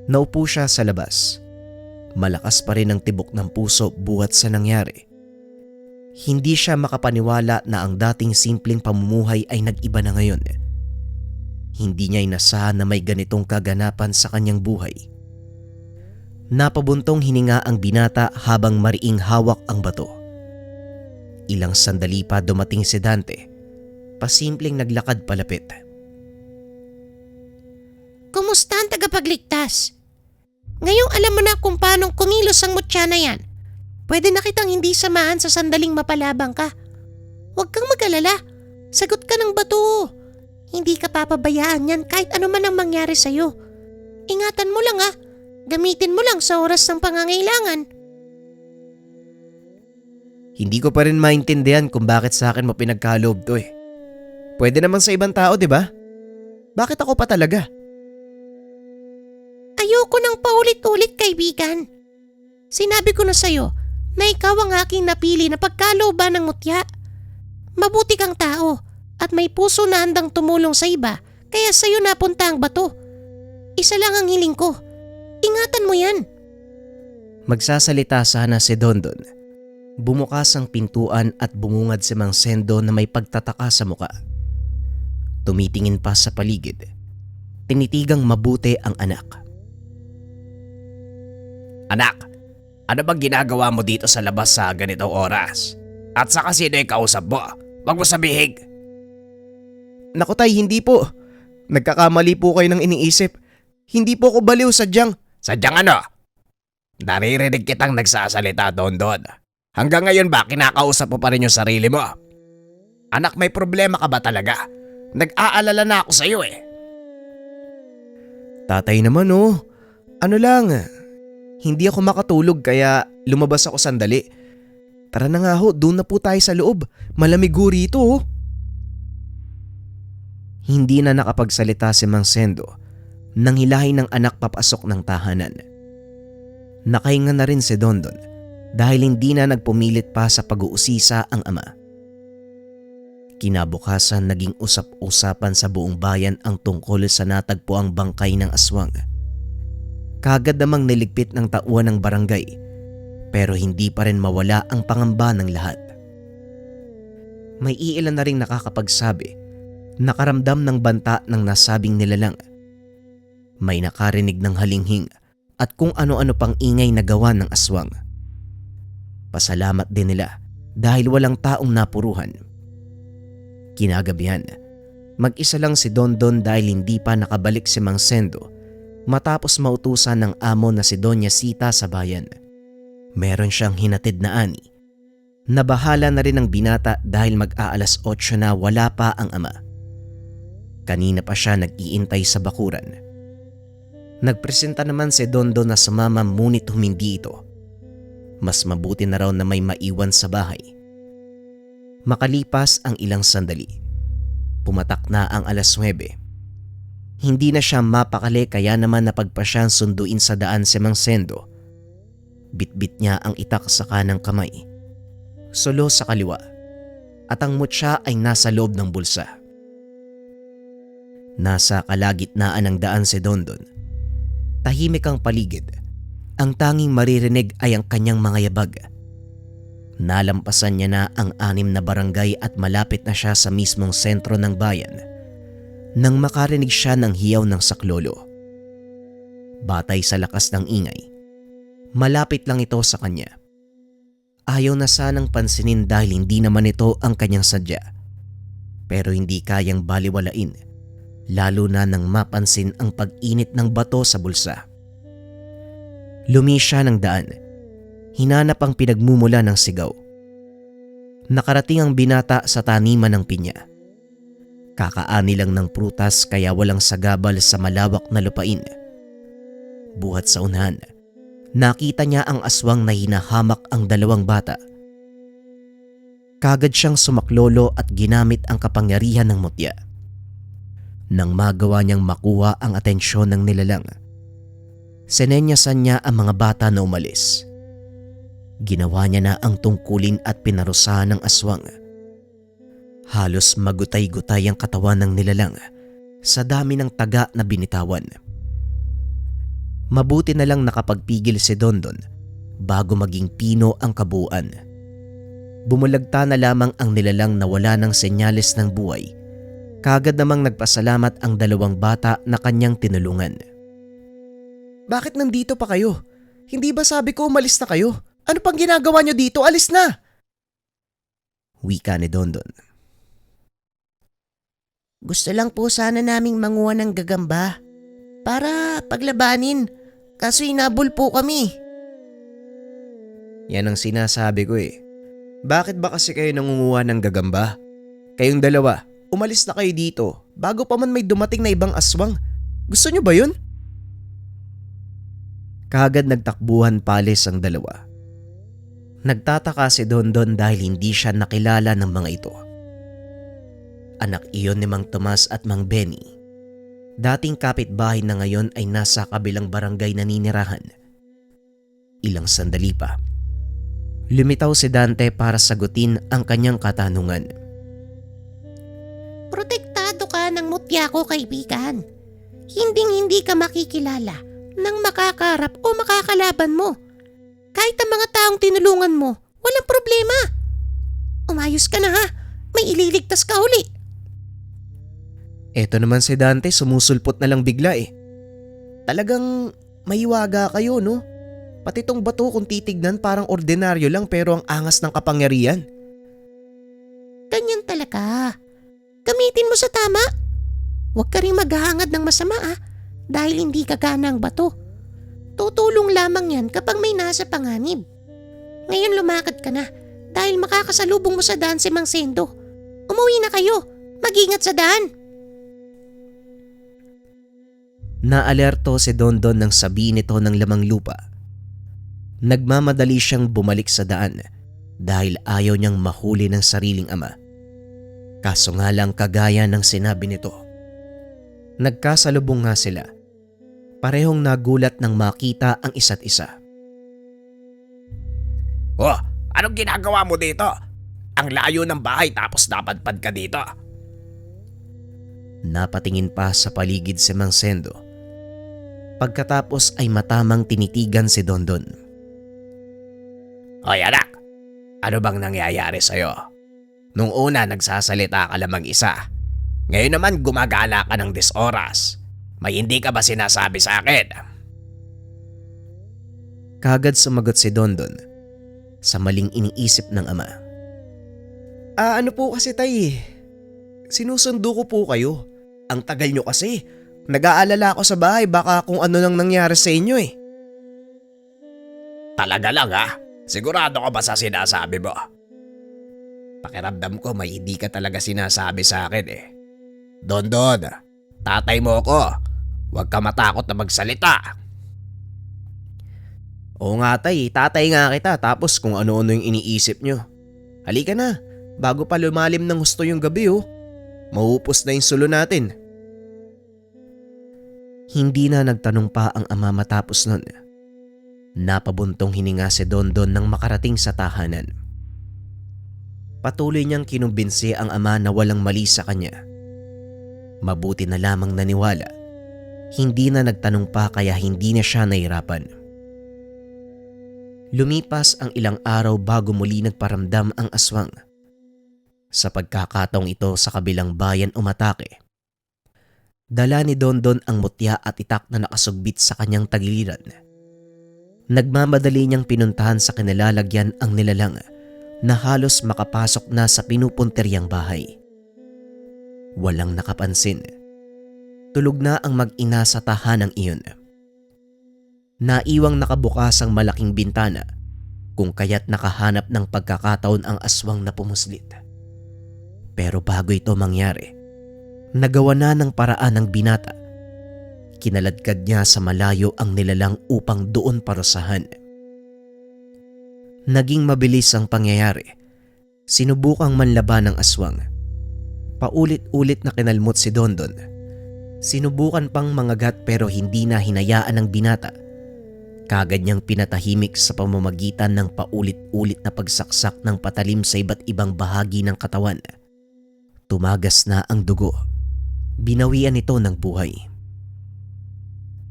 Naupo siya sa labas. Malakas pa rin ang tibok ng puso buhat sa nangyari. Hindi siya makapaniwala na ang dating simpleng pamumuhay ay nag-iba na ngayon. Hindi niya inasahan na may ganitong kaganapan sa kanyang buhay. Napabuntong hininga ang binata habang mariing hawak ang bato. Ilang sandali pa dumating si Dante. Pasimpleng naglakad palapit. Kumusta ang tagapagligtas? Ngayong alam mo na kung paanong kumilos ang mutya na yan. Pwede na kitang hindi samahan sa sandaling mapalabang ka. Huwag kang mag-alala. Sagot ka ng bato. Hindi ka papabayaan yan kahit ano man ang mangyari sa'yo. Ingatan mo lang Gamitin mo lang sa oras ng pangangailangan. Hindi ko pa rin maintindihan kung bakit sa akin mo pinagkaloob to eh. Pwede naman sa ibang tao, di ba? Bakit ako pa talaga? Ayoko nang paulit-ulit, kaibigan. Sinabi ko na sa'yo na ikaw ang aking napili na pagkalooban ng mutya. Mabuti kang tao at may puso na handang tumulong sa iba kaya sa'yo napunta ang bato. Isa lang ang hiling ko. Ingatan mo yan. Magsasalita sana si Dondon. Bumukas ang pintuan at bumungad si Mang Sendo na may pagtataka sa muka. Tumitingin pa sa paligid. Tinitigang mabuti ang anak. Anak, ano bang ginagawa mo dito sa labas sa ganitong oras? At saka sino yung kausap mo? Wag mo sabihin. Naku tay, hindi po. Nagkakamali po kayo ng iniisip. Hindi po ako baliw, sadyang. Sadyang ano? Naririnig kitang nagsasalita, Dondon. Hanggang ngayon ba kinakausap mo pa rin yung sarili mo? Anak, may problema ka ba talaga? Nag-aalala na ako sa iyo eh. Tatay naman oh. Ano lang, hindi ako makatulog kaya lumabas ako sandali. Tara na nga ho, doon na po tayo sa loob. Malamig ho rito oh. Hindi na nakapagsalita si Mang Sendo nang hilahin ng anak papasok ng tahanan. Nakahinga na rin si Dondon dahil hindi na nagpumilit pa sa pag-uusisa ang ama. Kinabukasan naging usap-usapan sa buong bayan ang tungkol sa natagpuang bangkay ng aswang. Kaagad namang niligpit ng tauhan ng barangay, pero hindi pa rin mawala ang pangamba ng lahat. May iilan na ring nakakapagsabi, nakaramdam ng banta ng nasabing nilalang. May nakarinig ng halinghing at kung ano-ano pang ingay na gawa ng aswang. Pasalamat din nila dahil walang taong napuruhan. Kinagabihan, mag-isa lang si Dondon dahil hindi pa nakabalik si Mang Sendo matapos mautusan ng amo na si Doña Sita sa bayan. Meron siyang hinatid na ani. Nabahala na rin ang binata dahil mag-aalas 8 na wala pa ang ama. Kanina pa siya nag-iintay sa bakuran. Nagpresenta naman si Dondon na sumama ngunit humindi ito. Mas mabuti na raw na may maiwan sa bahay. Makalipas ang ilang sandali, pumatak na ang alas 9. Hindi na siya mapakali kaya naman napagpasyang sunduin sa daan si Mang Sendo. Bitbit niya ang itak sa kanang kamay, solo sa kaliwa, at ang mutya ay nasa loob ng bulsa. Nasa kalagitnaan ng daan si Dondon. Tahimik ang paligid. Ang tanging maririnig ay ang kanyang mga yabag. Nalampasan niya na ang 6 na barangay at malapit na siya sa mismong sentro ng bayan nang makarinig siya ng hiyaw ng saklolo. Batay sa lakas ng ingay, malapit lang ito sa kanya. Ayaw na sanang pansinin dahil hindi naman ito ang kanyang sadya. Pero hindi kayang baliwalain, lalo na nang mapansin ang pag-init ng bato sa bulsa. Lumi siya ng daan. Hinanap ang pinagmumula ng sigaw. Nakarating ang binata sa taniman ng pinya. Kakaani lang ng prutas kaya walang sagabal sa malawak na lupain. Buhat sa unahan, nakita niya ang aswang na hinahamak ang 2 bata. Kagad siyang sumaklolo at ginamit ang kapangyarihan ng mutya. Nang magawa niyang makuha ang atensyon ng nilalang, sinenyasan niya ang mga bata na umalis. Ginawa niya na ang tungkulin at pinarusahan ng aswang. Halos magutay-gutay ang katawan ng nilalang sa dami ng taga na binitawan. Mabuti na lang nakapagpigil si Dondon bago maging pino ang kabuuan. Bumulagta na lamang ang nilalang na wala ng senyales ng buhay. Kagad namang nagpasalamat ang 2 bata na kanyang tinulungan. Bakit nandito pa kayo? Hindi ba sabi ko umalis na kayo? Ano pang ginagawa niyo dito? Alis na! Wika ni Dondon. Gusto lang po sana naming manguha ng gagamba para paglabanin, kaso inabol po kami. Yan ang sinasabi ko eh. Bakit ba kasi kayo nangunguha ng gagamba? Kayong 2, umalis na kayo dito bago pa man may dumating na ibang aswang. Gusto niyo ba yun? Kagad nagtakbuhan palis ang 2. Nagtataka si Dondon dahil hindi siya nakilala ng mga ito. Anak iyon ni Mang Tomas at Mang Benny. Dating kapitbahay na ngayon ay nasa kabilang barangay naninirahan. Ilang sandali pa, lumitaw si Dante para sagutin ang kanyang katanungan. Protektado ka ng mutya ko, kaibigan. Hinding-hindi ka makikilala ng makakarap o makakalaban mo. Kahit ang mga taong tinulungan mo, walang problema. Umayos ka na ha, may ililigtas ka uli. Eto naman si Dante sumusulpot na lang bigla eh. Talagang mahiwaga kayo no? Pati tong bato kung titignan parang ordinaryo lang pero ang angas ng kapangyarihan. Ganyan talaga. Gamitin mo sa tama. Huwag ka rin maghahangad ng masama dahil hindi kagana ang bato. Tutulong lamang yan kapag may nasa panganib. Ngayon lumakad ka na dahil makakasalubong mo sa daan si Mang Sendo. Umuwi na kayo. Mag-ingat sa daan. Naalerto si Dondon nang sabihin nito ng lamang lupa. Nagmamadali siyang bumalik sa daan dahil ayaw niyang mahuli ng sariling ama. Kaso nga lang kagaya ng sinabi nito. Nagkasalubong nga sila. Parehong nagulat nang makita ang isa't isa. Oh, anong ginagawa mo dito? Ang layo ng bahay tapos napadpad ka dito. Napatingin pa sa paligid si Mang Sendo. Pagkatapos ay matamang tinitigan si Dondon. Hoy anak, ano bang nangyayari sa'yo? Nung una nagsasalita ka lamang isa. Ngayon naman gumagala ka ng 10 oras. May hindi ka ba sinasabi sa akin? Kagad sumagot si Dondon sa maling iniisip ng ama. Ano po kasi tay, sinusundo ko po kayo. Ang tagal nyo kasi. Nag-aalala ako sa bahay baka kung ano nang nangyari sa inyo eh. Talaga lang ha? Sigurado ka ba sa sinasabi mo? Pakiramdam ko may hindi ka talaga sinasabi sa akin eh. Dondon, tatay mo ako. Huwag ka matakot na magsalita. Oo nga tay, tatay nga kita tapos kung ano-ano yung iniisip nyo. Halika na, bago pa lumalim ng husto yung gabi oh. Maupos na yung sulo natin. Hindi na nagtanong pa ang ama matapos nun. Napabuntong hininga si Dondon nang makarating sa tahanan. Patuloy niyang kinumbinsi ang ama na walang mali sa kanya. Mabuti na lamang naniwala. Hindi na nagtanong pa kaya hindi na siya nahirapan. Lumipas ang ilang araw bago muli nagparamdam ang aswang. Sa pagkakataong ito sa kabilang bayan umatake. Dala ni Dondon ang mutya at itak na nakasugbit sa kanyang tagiliran. Nagmamadali niyang pinuntahan sa kinalalagyan ang nilalang na halos makapasok na sa pinupunteryang bahay. Walang nakapansin. Tulog na ang mag-ina sa tahanang iyon. Naiwang nakabukas ang malaking bintana kung kaya't nakahanap ng pagkakataon ang aswang na pumuslit. Pero bago ito mangyari, nagawa na ng paraan ng binata. Kinaladkad niya sa malayo ang nilalang upang doon parusahan. Naging mabilis ang pangyayari. Sinubukang manlaban ng aswang. Paulit-ulit na kinalmot si Dondon. Sinubukan pang mangagat pero hindi na hinayaan ng binata. Kagad niyang pinatahimik sa pamamagitan ng paulit-ulit na pagsaksak ng patalim sa iba't ibang bahagi ng katawan. Tumagas na ang dugo. Binawian ito ng buhay.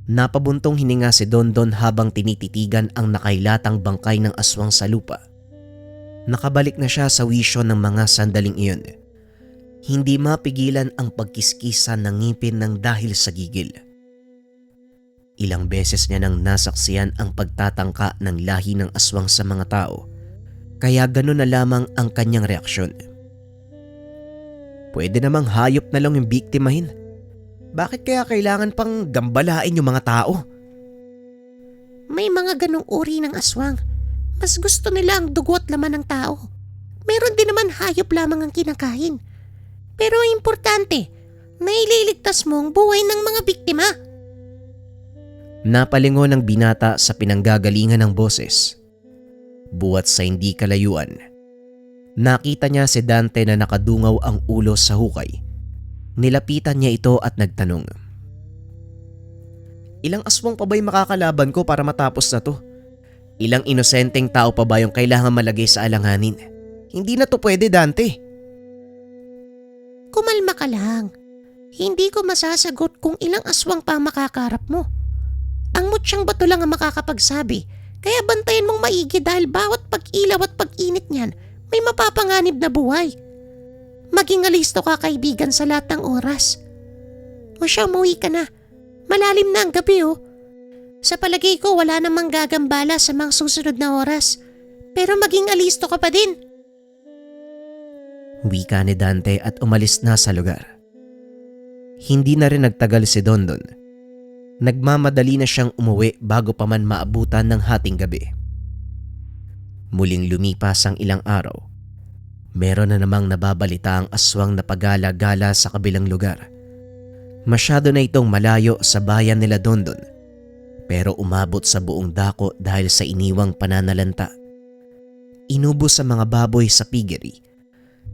Napabuntong hininga si Dondon habang tinititigan ang nakailatang bangkay ng aswang sa lupa. Nakabalik na siya sa wisyo ng mga sandaling iyon. Hindi mapigilan ang pagkiskisa ng ngipin ng dahil sa gigil. Ilang beses niya nang nasaksiyan ang pagtatangka ng lahi ng aswang sa mga tao, kaya gano'n na lamang ang kanyang reaksyon. Pwede namang hayop na lang yung biktimahin. Bakit kaya kailangan pang gambalain yung mga tao? May mga ganong uri ng aswang. Mas gusto nila ang dugo at laman ng tao. Meron din naman hayop lamang ang kinakain. Pero ang importante, naililigtas mo ang buhay ng mga biktima. Napalingon ng binata sa pinanggagalingan ng boses. Buwat sa hindi kalayuan, nakita niya si Dante na nakadungaw ang ulo sa hukay. Nilapitan niya ito at nagtanong. Ilang aswang pa ba'y makakalaban ko para matapos na to? Ilang inosenteng tao pa ba yung kailangan malagay sa alanganin? Hindi na to pwede, Dante. Kumalma ka lang. Hindi ko masasagot kung ilang aswang pa ang makakarap mo. Ang mutsyang bato lang ang makakapagsabi, kaya bantayan mong maigi dahil bawat pag-ilaw at pag-init niyan may mapapanganib na buhay. Maging alisto ka kaibigan sa lahat ng oras. O siya, umuwi ka na. Malalim na ang gabi oh. Sa palagay ko wala namang gagambala sa mga susunod na oras. Pero maging alisto ka pa din. Wika ni Dante at umalis na sa lugar. Hindi na rin nagtagal si Dondon. Nagmamadali na siyang umuwi bago pa man maabutan ng hating gabi. Muling lumipas ang ilang araw. Meron na namang nababalita ang aswang na pagala-gala sa kabilang lugar. Masyado na itong malayo sa bayan nila Dondon, pero umabot sa buong dako dahil sa iniwang pananalanta. Inubos sa mga baboy sa piggery.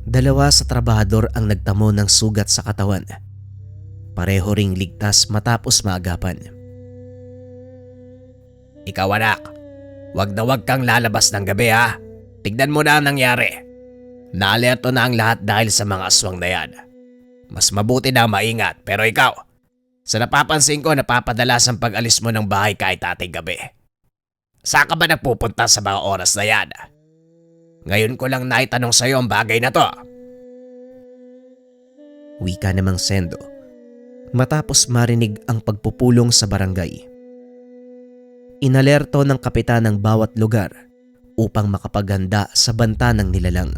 2 sa trabahador ang nagtamo ng sugat sa katawan. Pareho ring ligtas matapos maagapan. Ikaw anak, wag na wag kang lalabas ng gabi ha. Tignan mo na ang nangyari. Naalerto na ang lahat dahil sa mga aswang na yan. Mas mabuti na maingat, pero ikaw, sa napapansin ko napapadalas ang pag-alis mo ng bahay kahit ating gabi. Saan ka ba nagpupunta sa mga oras na yan? Ngayon ko lang naitanong sa'yo ang bagay na to. Wika namang Sendo matapos marinig ang pagpupulong sa barangay. Inalerto ng kapitan ng bawat lugar upang makapaghanda sa banta ng nilalang.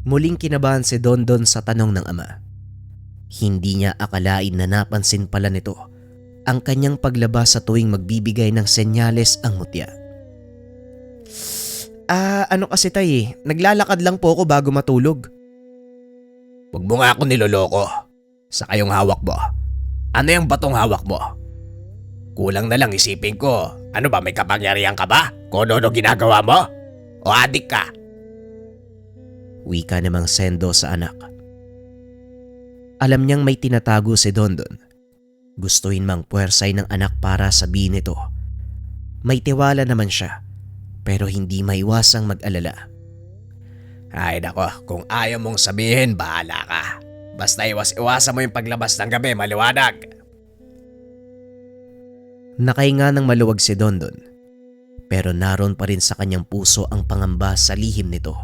Muling kinabahan si Dondon sa tanong ng ama. Hindi niya akalain na napansin pala nito ang kanyang paglabas sa tuwing magbibigay ng senyales ang mutya. Ano kasi tay, naglalakad lang po ako bago matulog. Huwag mo nga ako niloloko. Sa kayong hawak mo. Ano yung batong hawak mo? Kulang na lang isipin ko. Ano ba, may kapangyarihan ka ba? Kung ano ginagawa mo? O adik ka? Wika namang Sendo sa anak. Alam niyang may tinatago si Dondon. Gustuhin mang puwersay ng anak para sabihin ito. May tiwala naman siya, pero hindi maiwasang mag-alala. Ay nako, kung ayaw mong sabihin, bahala ka. Basta iwas-iwasan mo yung paglabas ng gabi, maliwanag. Nakahinga ng maluwag si Dondon, pero naroon pa rin sa kanyang puso ang pangamba sa lihim nito.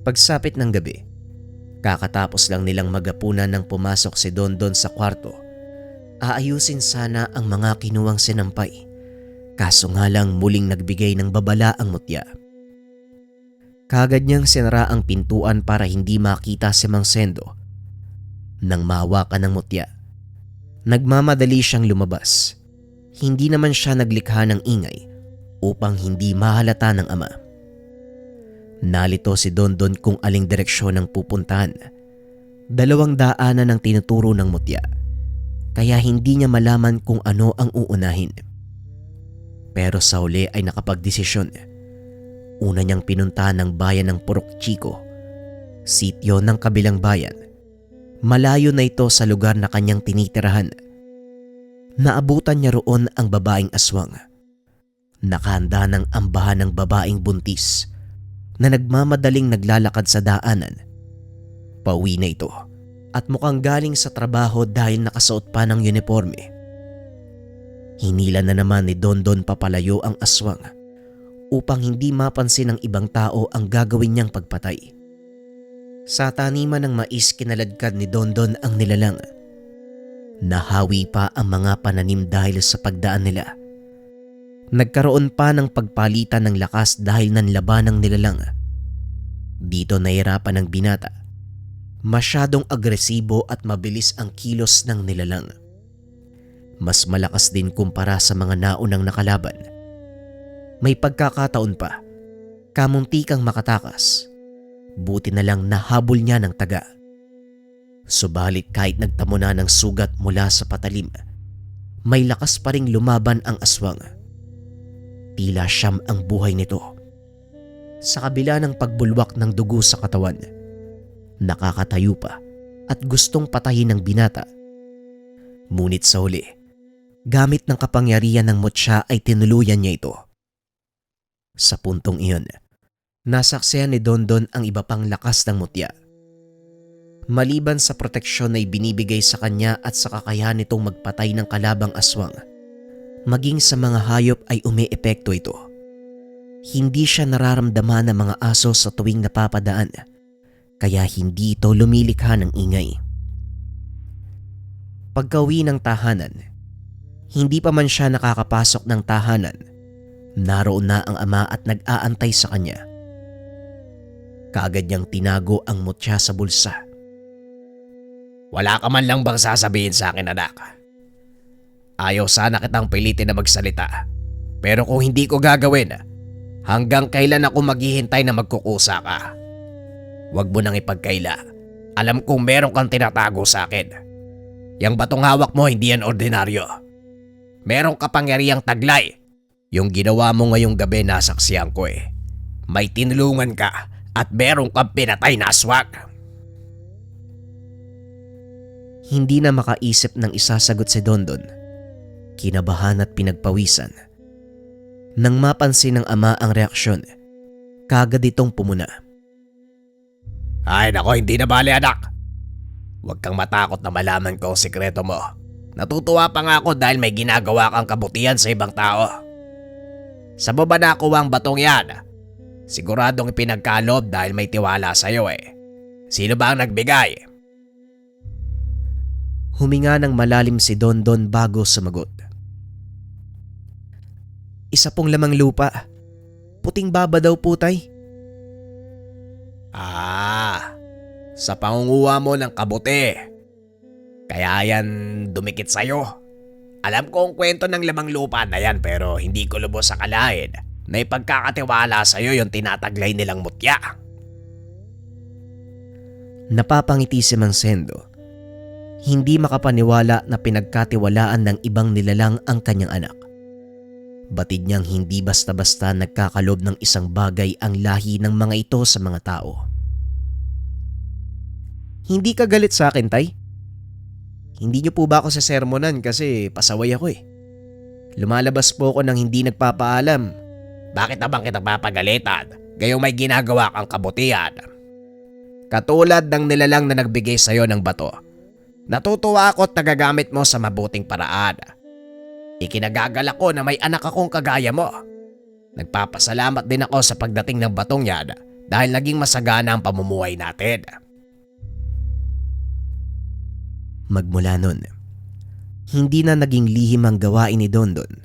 Pagsapit ng gabi, kakatapos lang nilang magapunan nang pumasok si Dondon sa kwarto. Aayusin sana ang mga kinuwang sinampay, kaso nga lang muling nagbigay ng babala ang mutya. Kagad niyang sinara ang pintuan para hindi makita si Mang Sendo. Nang mahawakan ng mutya, nagmamadali siyang lumabas. Hindi naman siya naglikha ng ingay upang hindi mahalata ng ama. Nalito si Dondon kung aling direksyon ang pupuntahan. 2 daanan ang tinuturo ng mutya, kaya hindi niya malaman kung ano ang uunahin. Pero sa huli ay nakapagdesisyon. Una niyang pinuntahan ang bayan ng Purok Chico, sityo ng kabilang bayan. Malayo na ito sa lugar na kanyang tinitirahan. Naabutan niya roon ang babaeng aswang. Nakahanda ng ambahan ng babaeng buntis na nagmamadaling naglalakad sa daanan. Pauwi na ito at mukhang galing sa trabaho dahil nakasuot pa ng uniforme. Hinila na naman ni Dondon papalayo ang aswang upang hindi mapansin ng ibang tao ang gagawin niyang pagpatay. Sa taniman ng mais kinaladkad ni Dondon ang nilalang. Nahawi pa ang mga pananim dahil sa pagdaan nila. Nagkaroon pa ng pagpalitan ng lakas dahil nanlaban ng nilalang. Dito nahirapan ng binata. Masyadong agresibo at mabilis ang kilos ng nilalang. Mas malakas din kumpara sa mga naunang nakalaban. May pagkakataon pa, kamuntikang makatakas. Buti na lang nahabol niya ng taga. Subalit kahit nagtamo na ng sugat mula sa patalim, may lakas pa ring lumaban ang aswang. Tila siyam ang buhay nito. Sa kabila ng pagbulwak ng dugo sa katawan, nakakatayo pa at gustong patayin ng binata. Ngunit sa huli, gamit ng kapangyarihan ng mutya ay tinuluyan niya ito. Sa puntong iyon, nasaksihan ni Dondon ang iba pang lakas ng mutya. Maliban sa proteksyon na ibinibigay sa kanya at sa kakayahan nitong magpatay ng kalabang aswang, maging sa mga hayop ay umeepekto ito. Hindi siya nararamdaman ng mga aso sa tuwing napapadaan, kaya hindi ito lumilikha ng ingay. Pagka-uwi ng tahanan, hindi pa man siya nakakapasok ng tahanan, naroon na ang ama at nag-aantay sa kanya. Kaagad niyang tinago ang mutya sa bulsa. Wala ka man lang bang sasabihin sa akin, anak? Ayaw sana kitang pilitin na magsalita. Pero kung hindi ko gagawin, hanggang kailan ako maghihintay na magkukusa ka? Huwag mo nang ipagkaila. Alam kong meron kang tinatago sa akin. Yang batong hawak mo hindi yan ordinaryo. Merong kapangyarihang taglay. Yung ginawa mo ngayong gabi nasaksihan ko eh. May tinulungan ka at meron kang pinatay na aswang. Hindi na makaisip ng isasagot si Dondon. Kinabahan at pinagpawisan. Nang mapansin ng ama ang reaksyon, kagad itong pumuna. Ay nako, hindi na bale anak. Huwag kang matakot na malaman ko ang sikreto mo. Natutuwa pa nga ako dahil may ginagawa kang kabutihan sa ibang tao. Sa mo ba nakuha ang batong yan? Siguradong ipinagkaloob dahil may tiwala sa'yo eh. Sino ba ang nagbigay? Huminga ng malalim si Dondon bago sumagot. Isa pong lamang lupa. Puting baba daw po, tay. Sa pangunguha mo ng kabuti. Kaya yan dumikit sa'yo. Alam ko ang kwento ng lamang lupa na yan pero hindi ko lubos akalain na ipagkakatiwala sa'yo yung tinataglay nilang mutya. Napapangiti si Mang Sendo. Hindi makapaniwala na pinagkatiwalaan ng ibang nilalang ang kanyang anak. Batid niyang hindi basta-basta nagkakalob ng isang bagay ang lahi ng mga ito sa mga tao. Hindi ka galit sa akin, tay? Hindi niyo po ba ako sesermonan kasi pasaway ako eh. Lumalabas po ako nang hindi nagpapaalam. Bakit naman kita papagalitan? Gayong may ginagawa kang kabutihan. Katulad ng nilalang na nagbigay sa'yo ng bato. Natutuwa ako at nagagamit mo sa mabuting paraan. Ikinagagalak ko na may anak akong kagaya mo. Nagpapasalamat din ako sa pagdating ng batong yan dahil naging masagana ang pamumuhay natin. Magmula nun, hindi na naging lihim ang gawain ni Dondon.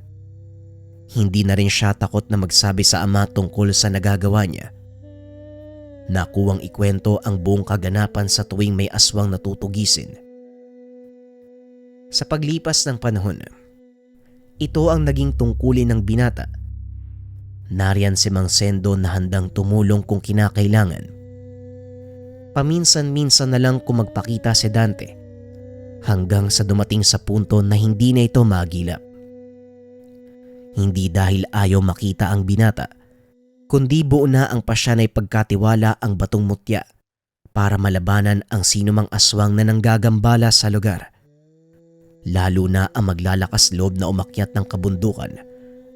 Hindi na rin siya takot na magsabi sa ama tungkol sa nagagawa niya. Nakuwang ikwento ang buong kaganapan sa tuwing may aswang natutugisin. Sa paglipas ng panahon, ito ang naging tungkulin ng binata. Nariyan si Mang Sendo na handang tumulong kung kinakailangan. Paminsan-minsan na lang kung magpakita si Dante hanggang sa dumating sa punto na hindi na ito magilap. Hindi dahil ayaw makita ang binata, kundi buo na ang pasya na ipagkatiwala ang batong mutya para malabanan ang sinumang aswang na nanggagambala sa lugar. Lalo na ang maglalakas loob na umakyat ng kabundukan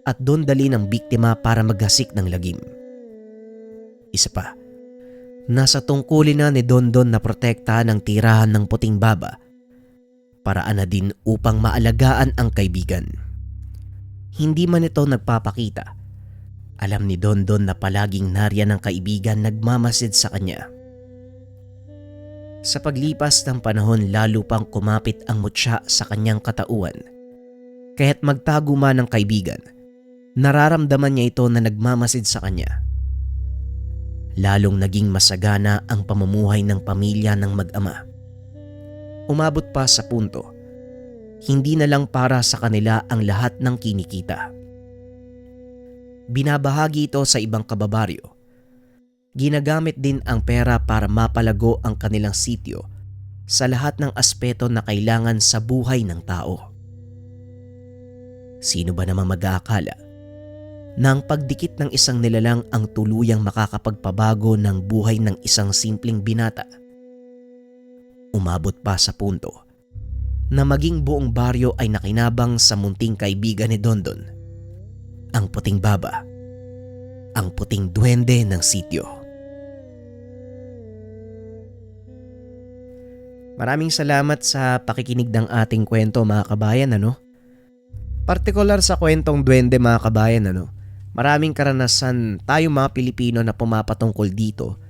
at doon dali ng biktima para maghasik ng lagim. Isa pa, nasa tungkulin na ni Dondon na protektahan ang tirahan ng puting baba. Paraan na din upang maalagaan ang kaibigan. Hindi man ito nagpapakita, alam ni Dondon na palaging nariyan ang kaibigan nagmamasid sa kanya. Sa paglipas ng panahon lalo pang kumapit ang mutya sa kanyang katauhan. Kaya't magtago man ang kaibigan, nararamdaman niya ito na nagmamasid sa kanya. Lalong naging masagana ang pamumuhay ng pamilya ng mag-ama. Umabot pa sa punto, hindi na lang para sa kanila ang lahat ng kinikita. Binabahagi ito sa ibang kababaryo. Ginagamit din ang pera para mapalago ang kanilang sityo sa lahat ng aspeto na kailangan sa buhay ng tao. Sino ba namang mag-aakala na ang pagdikit ng isang nilalang ang tuluyang makakapagpabago ng buhay ng isang simpleng binata? Umabot pa sa punto na maging buong baryo ay nakinabang sa munting kaibigan ni Dondon, ang puting baba, ang puting duwende ng sityo. Maraming salamat sa pakikinig ng ating kwento mga kabayan, Partikular sa kwentong duwende mga kabayan, Maraming karanasan tayo mga Pilipino na pumapatungkol dito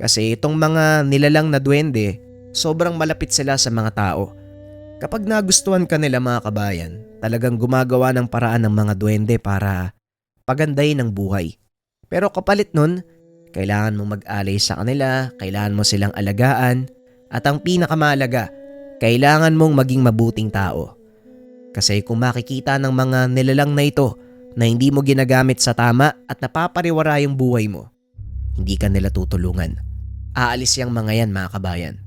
kasi itong mga nilalang na duwende, sobrang malapit sila sa mga tao. Kapag nagustuhan ka nila mga kabayan, talagang gumagawa ng paraan ng mga duwende para pagandahin ang buhay. Pero kapalit nun, kailangan mong mag-alay sa kanila, kailangan mo silang alagaan, at ang pinakamahalaga, kailangan mong maging mabuting tao. Kasi kung makikita ng mga nilalang na ito na hindi mo ginagamit sa tama at napapariwara yung buhay mo, hindi ka nila tutulungan. Aalis yung mga yan mga kabayan.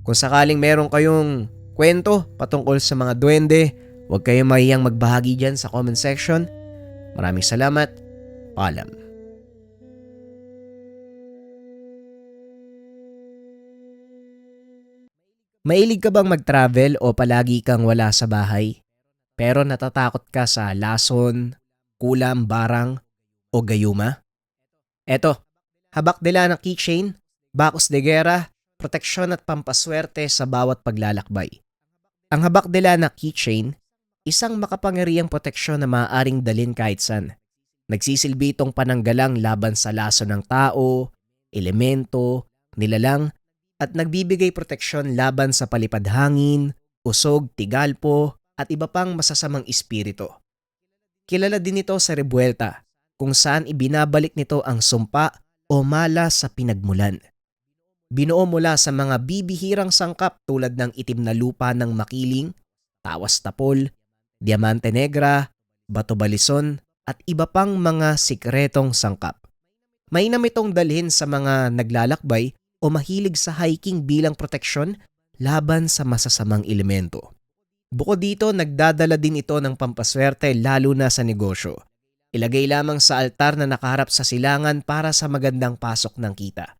Kung sakaling meron kayong kwento patungkol sa mga duwende, huwag kayong mahiyang magbahagi dyan sa comment section. Maraming salamat. Paalam. Mahilig ka bang mag-travel o palagi kang wala sa bahay? Pero natatakot ka sa lason, kulam, barang o gayuma? Eto, habak de lana keychain, bakos de gera, proteksyon at pampaswerte sa bawat paglalakbay. Ang habak de lana keychain, isang makapangyarihang proteksyon na maaaring dalhin kahit saan. Nagsisilbi itong pananggalang laban sa laso ng tao, elemento, nilalang, at nagbibigay proteksyon laban sa palipad hangin, usog, tigalpo, at iba pang masasamang espiritu. Kilala din ito sa Rebuelta, kung saan ibinabalik nito ang sumpa o malas sa pinagmulan. Binuo mula sa mga bibihirang sangkap tulad ng itim na lupa ng makiling, tawas tapol, diamante negra, bato balison, at iba pang mga sikretong sangkap. Mainam itong dalhin sa mga naglalakbay o mahilig sa hiking bilang proteksyon laban sa masasamang elemento. Bukod dito, nagdadala din ito ng pampaswerte lalo na sa negosyo. Ilagay lamang sa altar na nakaharap sa silangan para sa magandang pasok ng kita.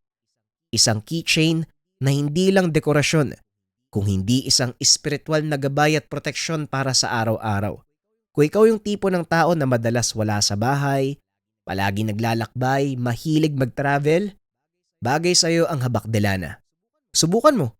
Isang keychain na hindi lang dekorasyon, kung hindi isang espiritual na gabay at proteksyon para sa araw-araw. Kung ikaw yung tipo ng tao na madalas wala sa bahay, palagi naglalakbay, mahilig mag-travel, bagay sa'yo ang habak de lana. Subukan mo.